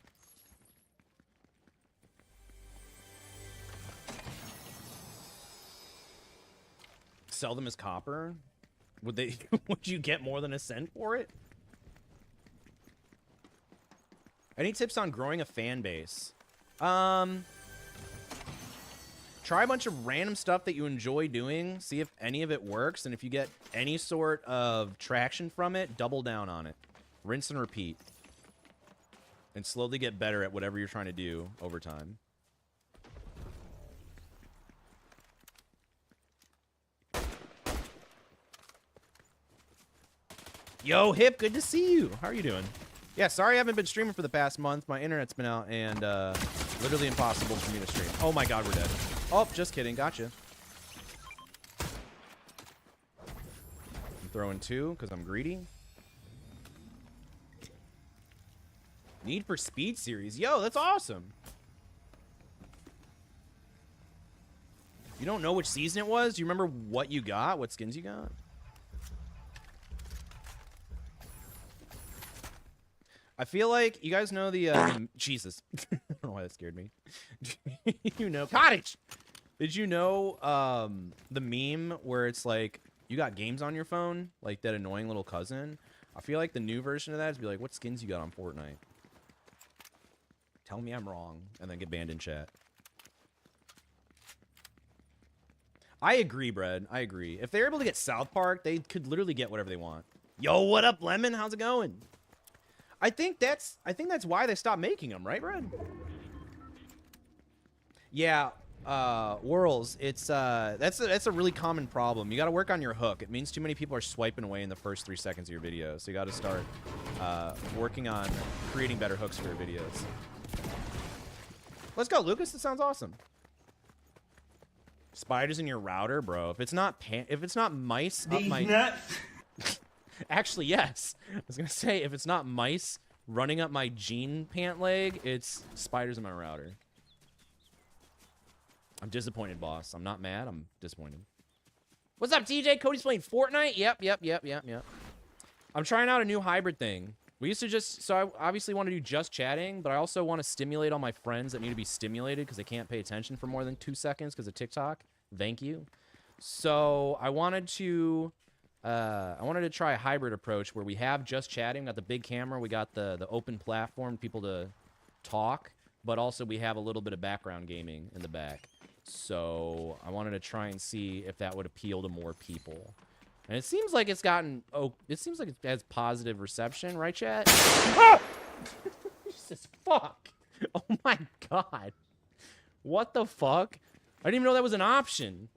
Sell them as copper? Would they? Would you get more than a cent for it? Any tips on growing a fan base? Try a bunch of random stuff that you enjoy doing. See if any of it works, and if you get any sort of traction from it, double down on it. Rinse and repeat. And slowly get better at whatever you're trying to do over time. Yo, Hip, good to see you. How are you doing? Yeah, sorry I haven't been streaming for the past month. My internet's been out and literally impossible for me to stream. Oh my god, we're dead. Oh, just kidding. Gotcha. I'm throwing 2 because I'm greedy. Need for Speed series. Yo, that's awesome. You don't know which season it was? Do you remember what you got? What skins you got? I feel like you guys know the Jesus. I don't know why that scared me. You know, Cottage. Did you know the meme where it's like you got games on your phone, like that annoying little cousin? I feel like the new version of that is be like, what skins you got on Fortnite? Tell me I'm wrong, and then get banned in chat. I agree, Brad. I agree. If they're able to get South Park, they could literally get whatever they want. Yo, what up, Lemon? How's it going? I think that's why they stopped making them, right, Brad? Yeah, Whirls, it's that's a really common problem. You got to work on your hook. It means too many people are swiping away in the first 3 seconds of your video, so you got to start working on creating better hooks for your videos. Let's go, Lucas. That sounds awesome. Spiders in your router, bro. If it's not mice up my nuts. Actually, yes. I was gonna say, if it's not mice running up my jean pant leg, it's spiders in my router. I'm disappointed, boss. I'm not mad. I'm disappointed. What's up, TJ? Cody's playing Fortnite? Yep. I'm trying out a new hybrid thing. We used to just... So I obviously want to do just chatting, but I also want to stimulate all my friends that need to be stimulated because they can't pay attention for more than 2 seconds because of TikTok. Thank you. So I wanted to try a hybrid approach where we have just chatting. We got the big camera. We got the open platform, people to talk, but also we have a little bit of background gaming in the back. So I wanted to try and see if that would appeal to more people. And it seems like it's gotten... Oh, it seems like it has positive reception, right, chat? Ah! Jesus, fuck. Oh, my God. What the fuck? I didn't even know that was an option.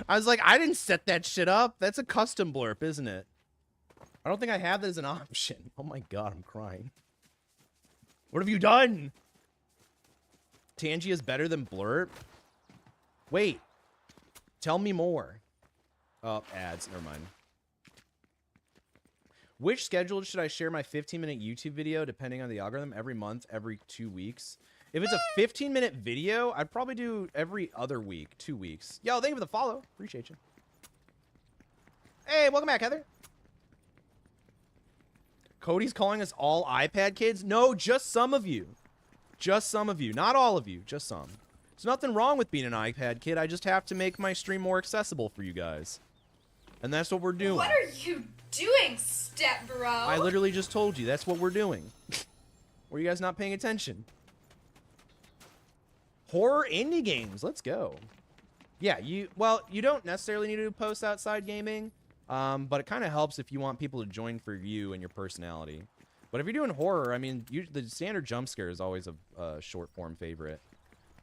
I was like, I didn't set that shit up. That's a custom blurp, isn't it? I don't think I have that as an option. Oh, my God, I'm crying. What have you done? Tangy is better than blurp? Wait, tell me more. Oh, ads, never mind. Which schedule should I share my 15-minute YouTube video depending on the algorithm? Every month, every 2 weeks? If it's a 15-minute video, I'd probably do every other week, 2 weeks. Yo, thank you for the follow. Appreciate you. Hey, welcome back, Heather. Cody's calling us all iPad kids? No, just some of you. Just some of you. Not all of you, just some. There's nothing wrong with being an iPad kid. I just have to make my stream more accessible for you guys. And that's what we're doing. What are you doing, step bro? I literally just told you. That's what we're doing. Were you guys not paying attention? Horror indie games. Let's go. Yeah, you don't necessarily need to post outside gaming, but it kind of helps if you want people to join for you and your personality. But if you're doing horror, I mean, the standard jump scare is always a short form favorite.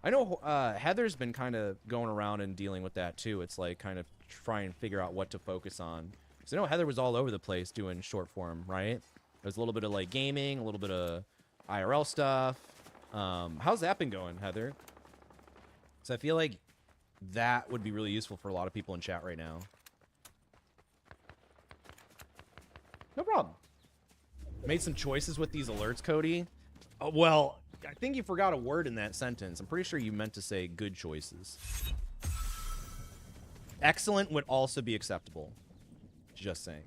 I know Heather's been kind of going around and dealing with that too. It's like kind of trying to figure out what to focus on. So I know Heather was all over the place doing short form, right? There's a little bit of like gaming, a little bit of IRL stuff. How's that been going, Heather? So I feel like that would be really useful for a lot of people in chat right now. No problem. Made some choices with these alerts, Cody. Well, I think you forgot a word in that sentence. I'm pretty sure you meant to say good choices. Excellent would also be acceptable. Just saying.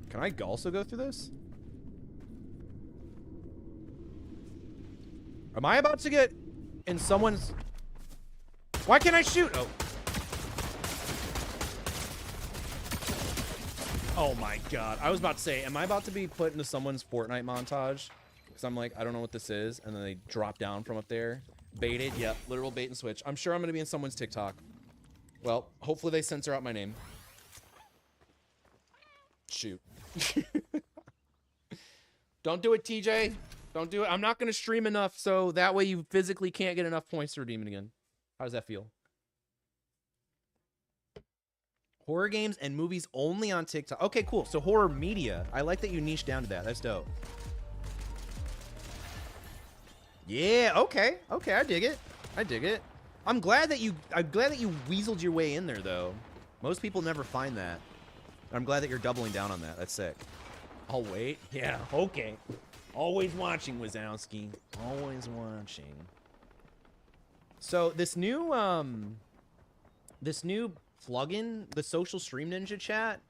Can I also go through this? Am I about to get in someone's... Why can't I shoot? Oh. Oh my god. I was about to say, am I about to be put into someone's Fortnite montage? Because I'm like, I don't know what this is. And then they drop down from up there. Baited. Yep. Literal bait and switch. I'm sure I'm going to be in someone's TikTok. Well, hopefully they censor out my name. Shoot. Don't do it, TJ. Don't do it. I'm not going to stream enough so that way you physically can't get enough points to redeem it again. How does that feel? Horror games and movies only on TikTok. Okay, cool. So horror media. I like that you niche down to that. That's dope. Yeah, okay. Okay, I dig it. I dig it. I'm glad that you weaseled your way in there though. Most people never find that. I'm glad that you're doubling down on that. That's sick. I'll wait. Yeah, okay. Always watching, Wazowski. Always watching. So this new plugin, the Social Stream Ninja chat,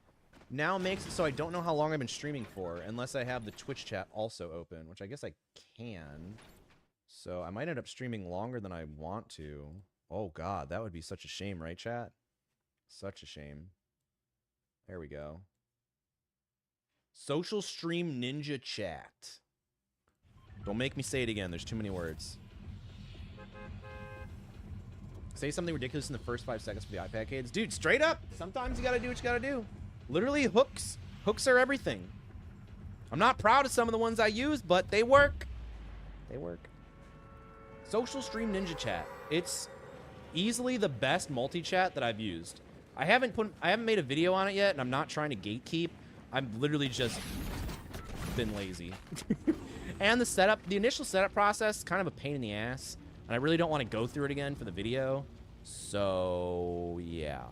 now makes it so I don't know how long I've been streaming for unless I have the Twitch chat also open, which I guess I can. So I might end up streaming longer than I want to. Oh god, that would be such a shame, right, chat? Such a shame. There we go. Social Stream Ninja chat. Don't make me say it again. There's too many words. Say something ridiculous in the first 5 seconds for the iPad kids. Dude, straight up. Sometimes you gotta do what you gotta do. Literally, hooks. Hooks are everything. I'm not proud of some of the ones I use, but they work. They work. Social Stream Ninja Chat. It's easily the best multi-chat that I've used. I haven't made a video on it yet, and I'm not trying to gatekeep. I've literally just been lazy. And the initial setup process is kind of a pain in the ass. And I really don't want to go through it again for the video. So, yeah.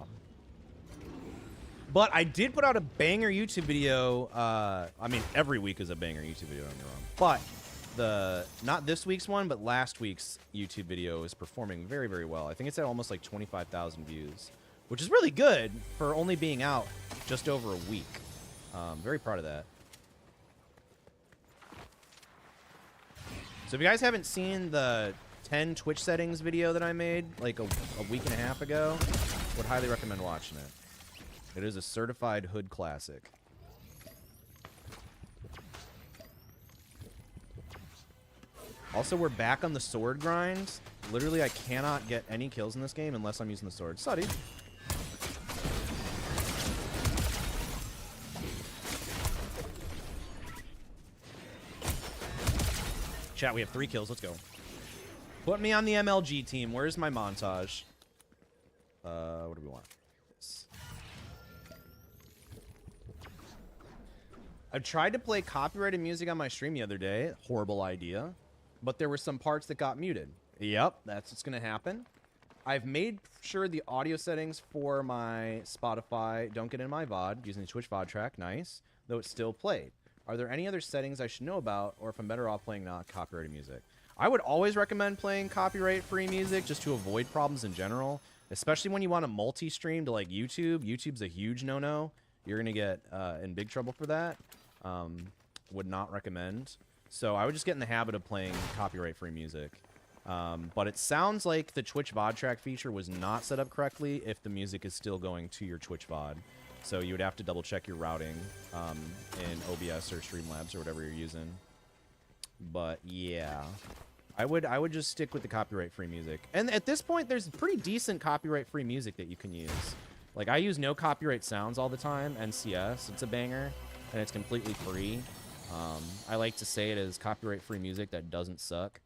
But I did put out a banger YouTube video. I mean, every week is a banger YouTube video, don't get me wrong. But not this week's one, but last week's YouTube video is performing very, very well. I think it's at almost like 25,000 views, which is really good for only being out just over a week. Very proud of that. So if you guys haven't seen the 10 Twitch settings video that I made like a week and a half ago, would highly recommend watching it. It is a certified hood classic. Also, we're back on the sword grind. Literally, I cannot get any kills in this game unless I'm using the sword. Suddy. Chat, we have 3 kills. Let's go. Put me on the MLG team. Where's my montage? What do we want? This. I tried to play copyrighted music on my stream the other day. Horrible idea. But there were some parts that got muted. Yep, that's what's going to happen. I've made sure the audio settings for my Spotify don't get in my VOD using the Twitch VOD track. Nice. Though it's still played. Are there any other settings I should know about, or if I'm better off playing not copyrighted music? I would always recommend playing copyright-free music just to avoid problems in general, especially when you want to multi-stream to like YouTube. YouTube's a huge no-no. You're going to get in big trouble for that. Would not recommend. So I would just get in the habit of playing copyright-free music. But it sounds like the Twitch VOD track feature was not set up correctly if the music is still going to your Twitch VOD. So you would have to double check your routing in OBS or Streamlabs or whatever you're using. But yeah, I would just stick with the copyright-free music. And at this point, there's pretty decent copyright-free music that you can use. Like I use No Copyright Sounds all the time, NCS. It's a banger, and it's completely free. I like to say it as copyright-free music that doesn't suck.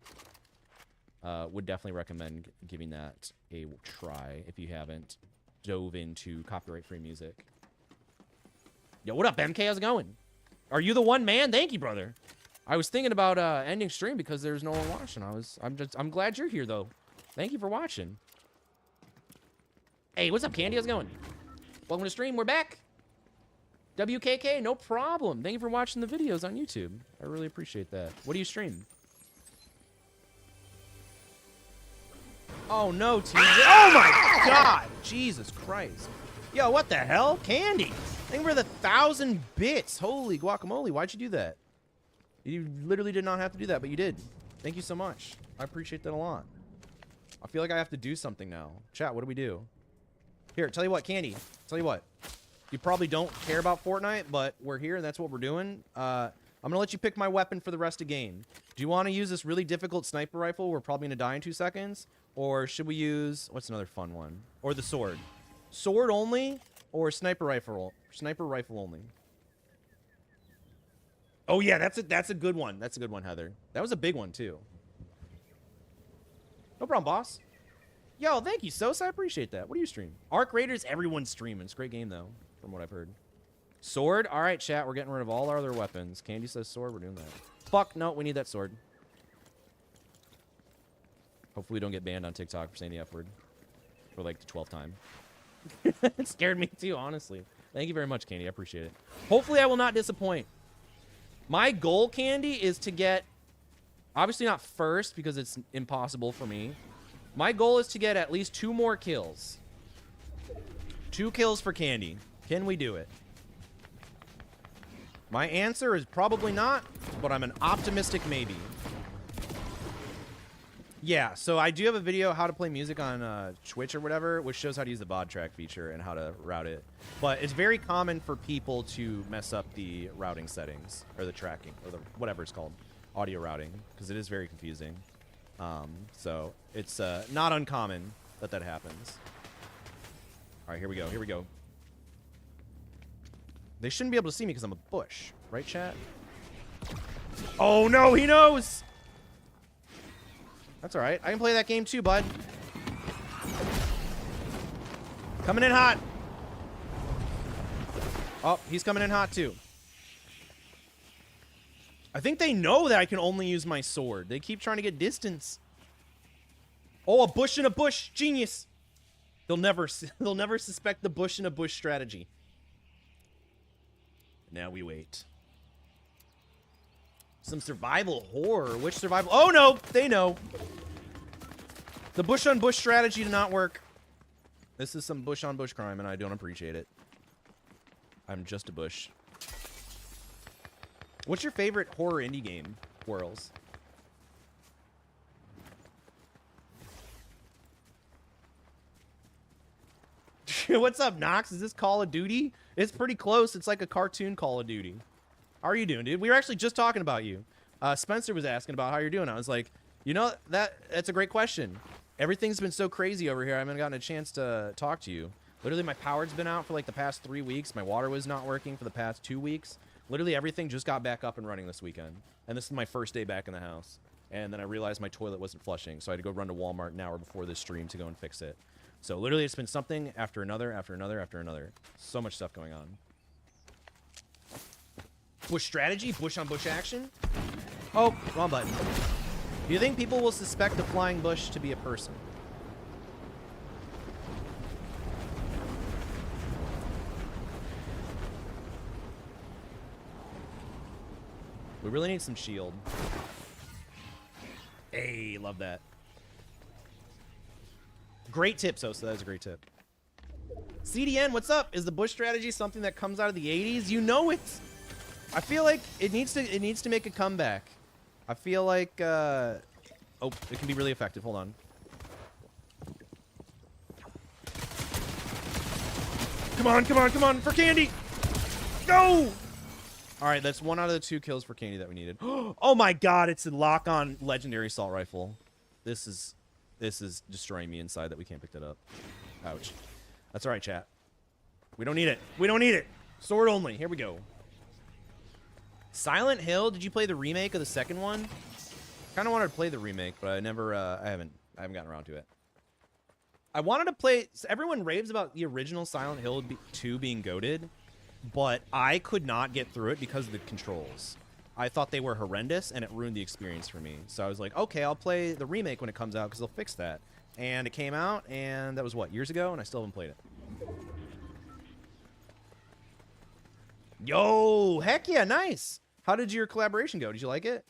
Would definitely recommend giving that a try if you haven't dove into copyright-free music. Yo, what up, MK? How's it going? Are you the one man? Thank you, brother. I was thinking about ending stream because there's no one watching. I'm glad you're here though. Thank you for watching. Hey, what's up, Candy? How's it going? Welcome to stream. We're back. WKK, no problem. Thank you for watching the videos on YouTube. I really appreciate that. What do you stream? Oh no, TJ. Oh my god! Jesus Christ. Yo, what the hell? Candy! Thank you for the 1,000 bits. Holy guacamole, why'd you do that? You literally did not have to do that, but you did. Thank you so much. I appreciate that a lot. I feel like I have to do something now. Chat, what do we do? Here, tell you what, Candy. Tell you what. You probably don't care about Fortnite, but we're here, and that's what we're doing. I'm gonna let you pick my weapon for the rest of the game. Do you want to use this really difficult sniper rifle? We're probably gonna die in 2 seconds. Or should we use, what's another fun one? Or the sword. Sword only or sniper rifle? Sniper rifle only. Oh yeah, that's a good one. That's a good one, Heather. That was a big one too. No problem, boss. Yo, thank you, Sosa. I appreciate that. What do you stream? Arc Raiders, everyone's streaming. It's a great game though, from what I've heard. Sword? All right, chat. We're getting rid of all our other weapons. Candy says sword. We're doing that. Fuck, no, we need that sword. Hopefully we don't get banned on TikTok for saying the F word for like the 12th time. It scared me too, honestly. Thank you very much, Candy. I appreciate it. Hopefully I will not disappoint. My goal, Candy, is to get, obviously not first because it's impossible for me. My goal is to get at least 2 more kills. 2 kills for Candy. Can we do it? My answer is probably not, but I'm an optimistic maybe. Yeah, so I do have a video how to play music on Twitch or whatever, which shows how to use the VOD track feature and how to route it. But it's very common for people to mess up the routing settings or the tracking or the whatever it's called, audio routing, because it is very confusing. So it's not uncommon that that happens. All right, here we go. Here we go. They shouldn't be able to see me because I'm a bush, right, chat? Oh no, he knows. That's all right. I can play that game too, bud. Coming in hot. Oh, he's coming in hot too. I think they know that I can only use my sword. They keep trying to get distance. Oh, a bush in a bush. Genius. They'll never suspect the bush in a bush strategy. Now we wait. Some survival horror. Which survival? Oh, no. They know. The bush on bush strategy did not work. This is some bush on bush crime, and I don't appreciate it. I'm just a bush. What's your favorite horror indie game, Whirls? What's up, Nox? Is this Call of Duty? It's pretty close. It's like a cartoon Call of Duty. How are you doing, dude? We were actually just talking about you. Spencer was asking about how you're doing. I was like, you know, that's a great question. Everything's been so crazy over here. I haven't gotten a chance to talk to you. Literally, my power's been out for like the past 3 weeks. My water was not working for the past 2 weeks. Literally, everything just got back up and running this weekend. And this is my first day back in the house. And then I realized my toilet wasn't flushing, so I had to go run to Walmart an hour before this stream to go and fix it. So literally, it's been something after another, after another, after another. So much stuff going on. Bush strategy? Bush on bush action? Oh, wrong button. Do you think people will suspect the flying bush to be a person? We really need some shield. Hey, love that. Great tip, Sosa. That was a great tip. CDN, what's up? Is the bush strategy something that comes out of the 80s? You know it. I feel like it needs to make a comeback. I feel like oh, it can be really effective. Hold on. Come on, come on, come on for Candy. Go! All right, that's 1 out of the 2 kills for Candy that we needed. Oh my god, it's a lock-on legendary assault rifle. This is destroying me inside that we can't pick that up. Ouch. That's all right, chat. We don't need it. We don't need it. Sword only. Here we go. Silent Hill. Did you play the remake of the second one? Kind of wanted to play the remake, but I never. I haven't gotten around to it. I wanted to play. Everyone raves about the original Silent Hill 2 being goated, but I could not get through it because of the controls. I thought they were horrendous, and it ruined the experience for me. So I was like, okay, I'll play the remake when it comes out because they'll fix that. And it came out, and that was, what, years ago? And I still haven't played it. Yo, heck yeah, nice. How did your collaboration go? Did you like it?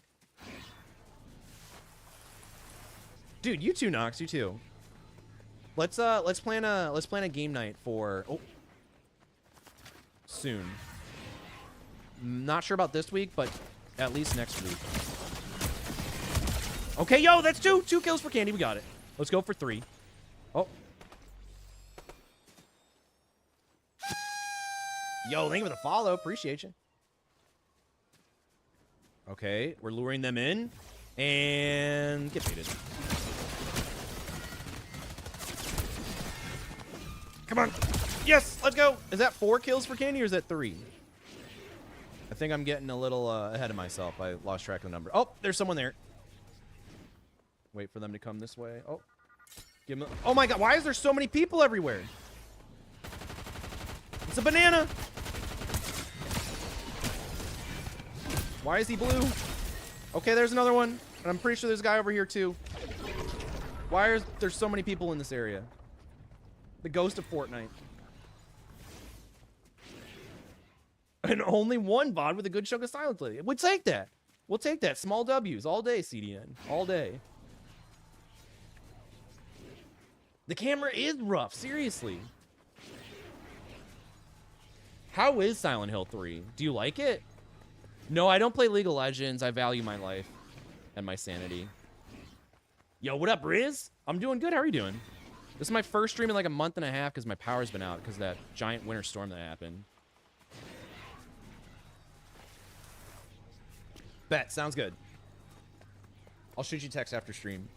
Dude, you too, Nox, you too. Let's plan a game night for soon. Not sure about this week, but at least next week. Okay, yo, that's 2 kills for Candy. We got it. Let's go for 3. Oh. Yo, thank you for the follow. Appreciate you. Okay, we're luring them in. And get baited. Come on. Yes, let's go. Is that 4 kills for Candy or is that 3? I think I'm getting a little ahead of myself. I lost track of the number. Oh, there's someone there. Wait for them to come this way. Oh. Give them oh my god, why is there so many people everywhere? It's a banana. Why is he blue? Okay, there's another one. And I'm pretty sure there's a guy over here too. Why are there so many people in this area? The ghost of Fortnite. And only one VOD with a good chunk of silence. We'll take that. We'll take that. Small W's all day, CDN. All day. The camera is rough. Seriously. How is Silent Hill 3? Do you like it? No, I don't play League of Legends. I value my life and my sanity. Yo, what up, Riz? I'm doing good. How are you doing? This is my first stream in like a month and a half because my power's been out because of that giant winter storm that happened. Bet. Sounds good. I'll shoot you text after stream.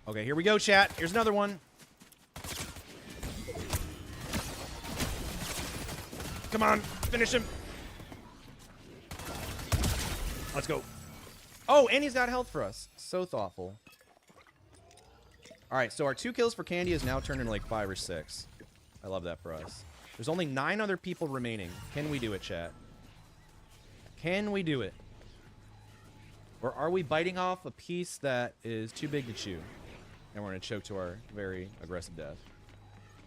Okay, here we go, chat. Here's another one. Come on. Finish him. Let's go. Oh, and he's got health for us. So thoughtful. All right, so our 2 kills for Candy is now turned into like 5 or 6. I love that for us. There's only 9 other people remaining. Can we do it, chat? Can we do it? Or are we biting off a piece that is too big to chew? And we're going to choke to our very aggressive death.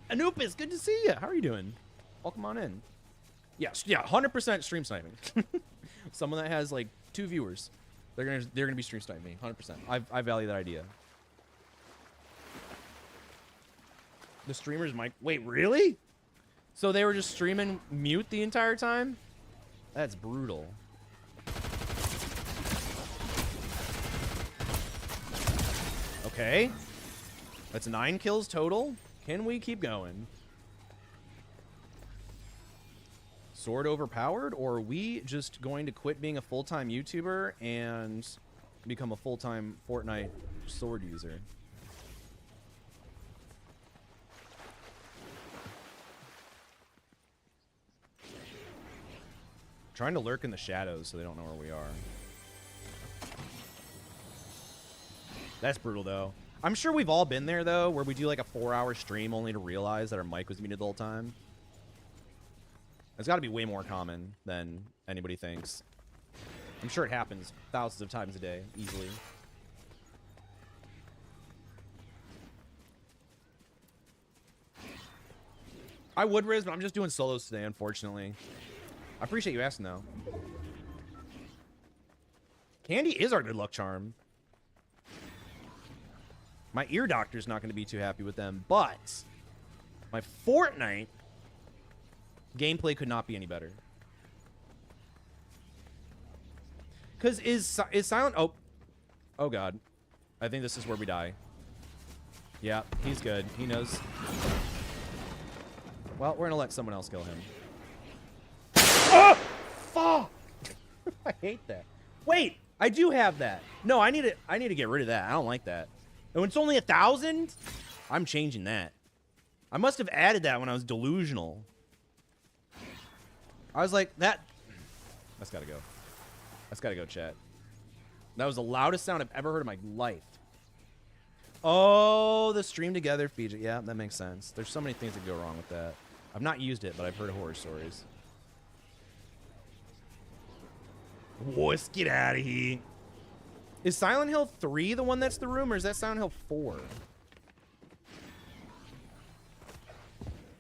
Anubis, good to see you. How are you doing? Welcome on in. Yes, yeah, 100% stream sniping. Someone that has like 2 viewers, they're gonna be stream sniping me, 100%. I value that idea. The streamers might wait, really? So they were just streaming mute the entire time? That's brutal. Okay. That's 9 kills total. Can we keep going? Sword overpowered, or are we just going to quit being a full-time YouTuber and become a full-time Fortnite sword user? Trying to lurk in the shadows so they don't know where we are. That's brutal, though. I'm sure we've all been there, though, where we do like a 4-hour stream only to realize that our mic was muted the whole time. It's got to be way more common than anybody thinks. I'm sure it happens thousands of times a day, easily. I would, Riz, but I'm just doing solos today, unfortunately. I appreciate you asking, though. Candy is our good luck charm. My ear doctor's not going to be too happy with them, but my Fortnite gameplay could not be any better. Because is Silent... Oh, God. I think this is where we die. Yeah, he's good. He knows. Well, we're going to let someone else kill him. Oh! Fuck! I hate that. Wait, I do have that. No, I need to get rid of that. I don't like that. And it's only 1,000? I'm changing that. I must have added that when I was delusional. I was like, that's gotta go. That's gotta go, chat. That was the loudest sound I've ever heard in my life. Oh, the stream together feature. Yeah, that makes sense. There's so many things that go wrong with that. I've not used it, but I've heard horror stories. Whoa, let's get out of here. Is Silent Hill 3 the one that's the room, or is that Silent Hill 4?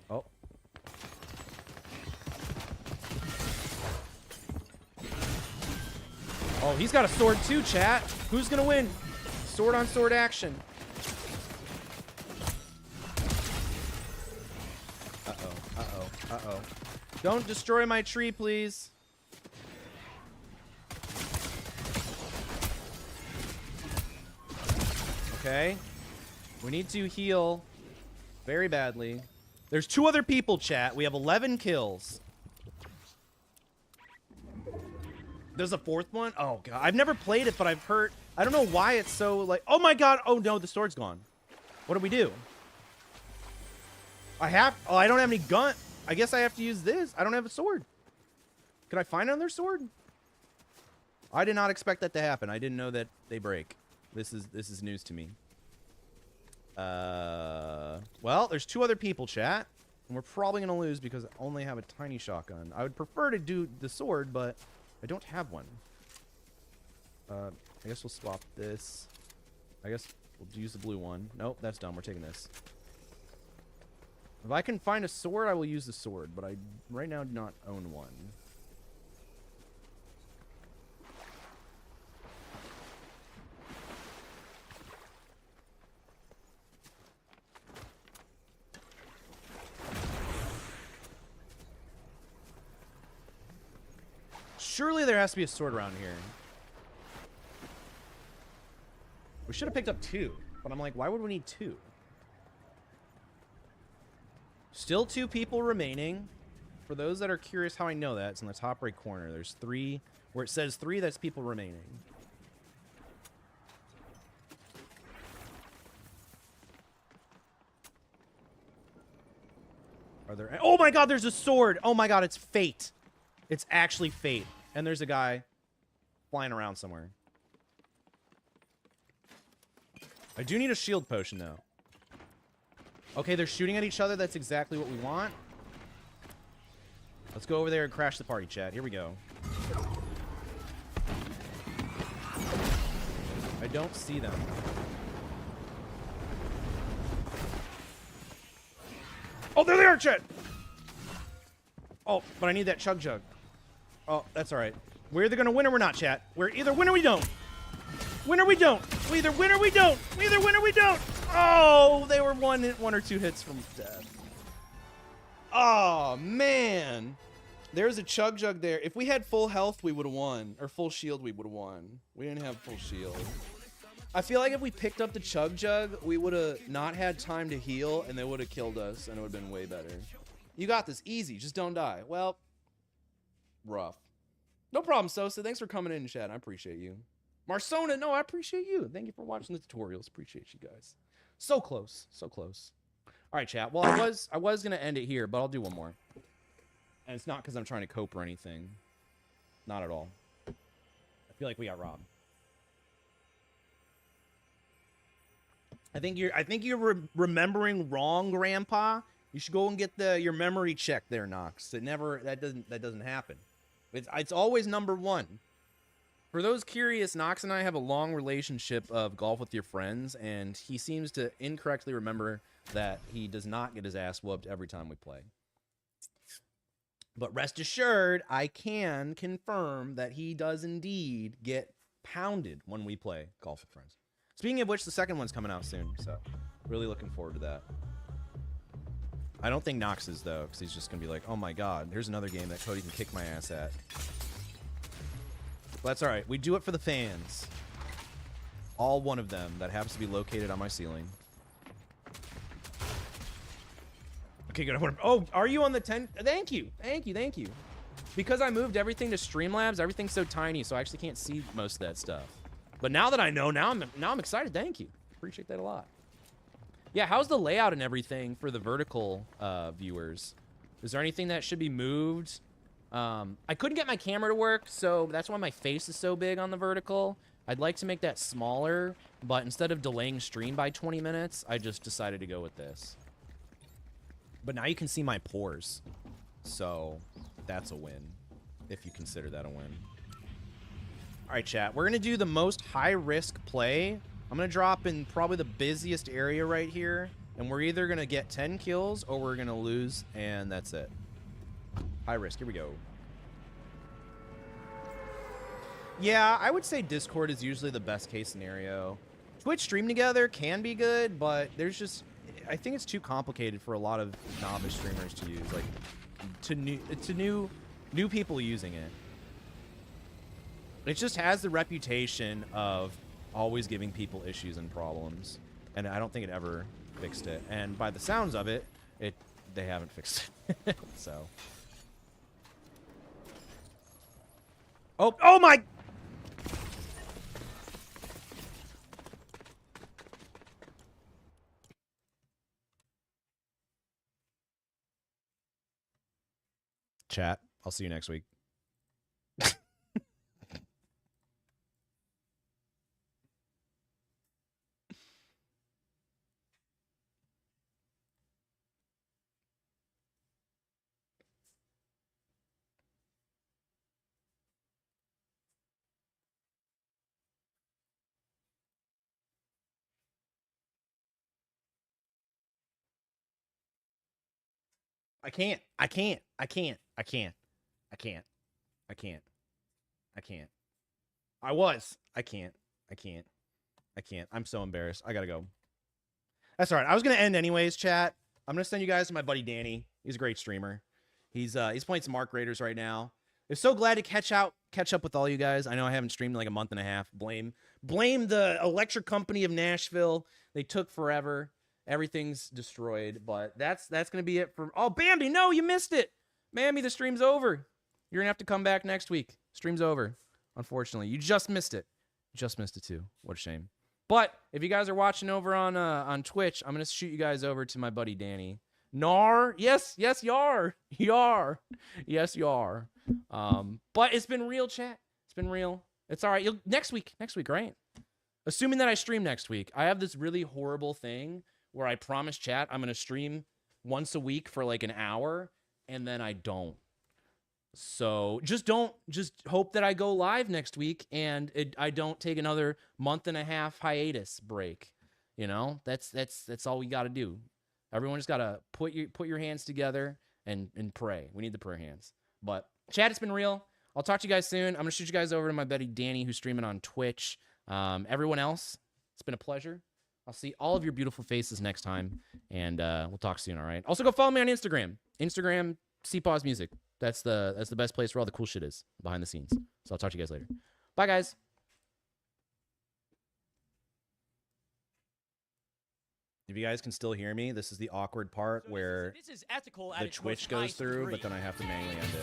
Oh. Oh, he's got a sword too, chat. Who's gonna win? Sword on sword action. Uh-oh, uh-oh, uh-oh. Don't destroy my tree, please. Okay. We need to heal very badly. There's 2 other people, chat. We have 11 kills. There's a fourth one? Oh, God. I've never played it, but I've heard... I don't know why it's so, like... Oh, my God. Oh, no, the sword's gone. What do we do? I don't have any gun. I guess I have to use this. I don't have a sword. Can I find another sword? I did not expect that to happen. I didn't know that they break. This is news to me. Well, there's 2 other people, chat. And we're probably going to lose because I only have a tiny shotgun. I would prefer to do the sword, but I don't have one. I guess we'll swap this. I guess we'll use the blue one. Nope, that's dumb. We're taking this. If I can find a sword, I will use the sword, but I right now do not own one. Surely there has to be a sword around here. We should have picked up 2, but I'm like, why would we need 2? Still 2 people remaining. For those that are curious how I know that, it's in the top right corner. There's 3. Where it says 3, that's people remaining. Are there... Oh my God, there's a sword! Oh my God, it's fate. It's actually fate. And there's a guy flying around somewhere. I do need a shield potion, though. Okay, they're shooting at each other. That's exactly what we want. Let's go over there and crash the party, chat. Here we go. I don't see them. Oh, there they are, chat! Oh, but I need that chug jug. Oh, that's all right. We're either going to win or we're not, chat. We're either win or we don't. Win or we don't. We either win or we don't. We either win or we don't. Oh, they were one or 2 hits from death. Oh, man. There's a chug jug there. If we had full health, we would have won. Or full shield, we would have won. We didn't have full shield. I feel like if we picked up the chug jug, we would have not had time to heal, and they would have killed us, and it would have been way better. You got this. Easy. Just don't die. Well, rough. No problem, Sosa. Thanks for coming in, chat. I appreciate you. Marsona, no, I appreciate you. Thank you for watching the tutorials. Appreciate you guys. So close. So close. All right, chat. Well, I was going to end it here, but I'll do one more. And it's not because I'm trying to cope or anything. Not at all. I feel like we got robbed. I think you're remembering wrong, Grandpa. You should go and get your memory checked there, Nox. That doesn't happen. It's always number 1. For those curious, Nox and I have a long relationship of golf with your friends, and he seems to incorrectly remember that he does not get his ass whooped every time we play. But rest assured, I can confirm that he does indeed get pounded when we play golf with friends. Speaking of which, the second one's coming out soon, so really looking forward to that. I don't think Nox is, though, because he's just going to be like, oh my God, here's another game that Cody can kick my ass at. But that's all right. We do it for the fans. All one of them that happens to be located on my ceiling. Okay, good. Oh, are you on the 10? Thank you. Thank you. Thank you. Because I moved everything to Streamlabs, everything's so tiny, so I actually can't see most of that stuff. But now that I know, now I'm excited. Thank you. Appreciate that a lot. Yeah, how's the layout and everything for the vertical viewers? Is there anything that should be moved? I couldn't get my camera to work, so that's why my face is so big on the vertical. I'd like to make that smaller, but instead of delaying stream by 20 minutes, I just decided to go with this. But now you can see my pores, so that's a win, if you consider that a win. All right, chat. We're going to do the most high-risk play. I'm going to drop in probably the busiest area right here, and we're either going to get 10 kills or we're going to lose, and that's it. High risk. Here we go. Yeah, I would say Discord is usually the best case scenario. Twitch stream together can be good, but there's just... I think it's too complicated for a lot of novice streamers to use, like, to new people using it. It just has the reputation of always giving people issues and problems, and I don't think it ever fixed it. And by the sounds of it, they haven't fixed it. So Oh my. Chat, I'll see you next week. I can't. I can't. I can't. I can't. I can't. I can't. I can't. I was. I can't. I can't. I can't. I'm so embarrassed. I gotta go. That's all right. I was gonna end anyways, chat. I'm gonna send you guys to my buddy Danny. He's a great streamer. He's playing some Arc Raiders right now. I'm so glad to catch up with all you guys. I know I haven't streamed in like a month and a half. Blame the electric company of Nashville. They took forever. Everything's destroyed, but that's gonna be it for. Oh, Bambi, no, you missed it. Bambi, the stream's over. You're gonna have to come back next week. Stream's over. Unfortunately, you just missed it. Just missed it too. What a shame. But if you guys are watching over on Twitch, I'm gonna shoot you guys over to my buddy Danny. Nar, yes, Yar, yes, Yar. But it's been real, chat. It's been real. It's all right. Next week, right? Assuming that I stream next week, I have this really horrible thing where I promise chat I'm gonna stream once a week for like an hour, and then I don't. So just hope that I go live next week and I don't take another month and a half hiatus break. You know, that's all we got to do. Everyone just got to put your hands together and pray. We need the prayer hands. But chat, it's been real. I'll talk to you guys soon. I'm going to shoot you guys over to my buddy Danny, who's streaming on Twitch. Everyone else, it's been a pleasure. I'll see all of your beautiful faces next time, and we'll talk soon, all right? Also, go follow me on Instagram. Instagram, CPAWS Music. That's the best place where all the cool shit is behind the scenes. So I'll talk to you guys later. Bye, guys. If you guys can still hear me, this is the awkward part where the Twitch goes through, but then I have to manually end it.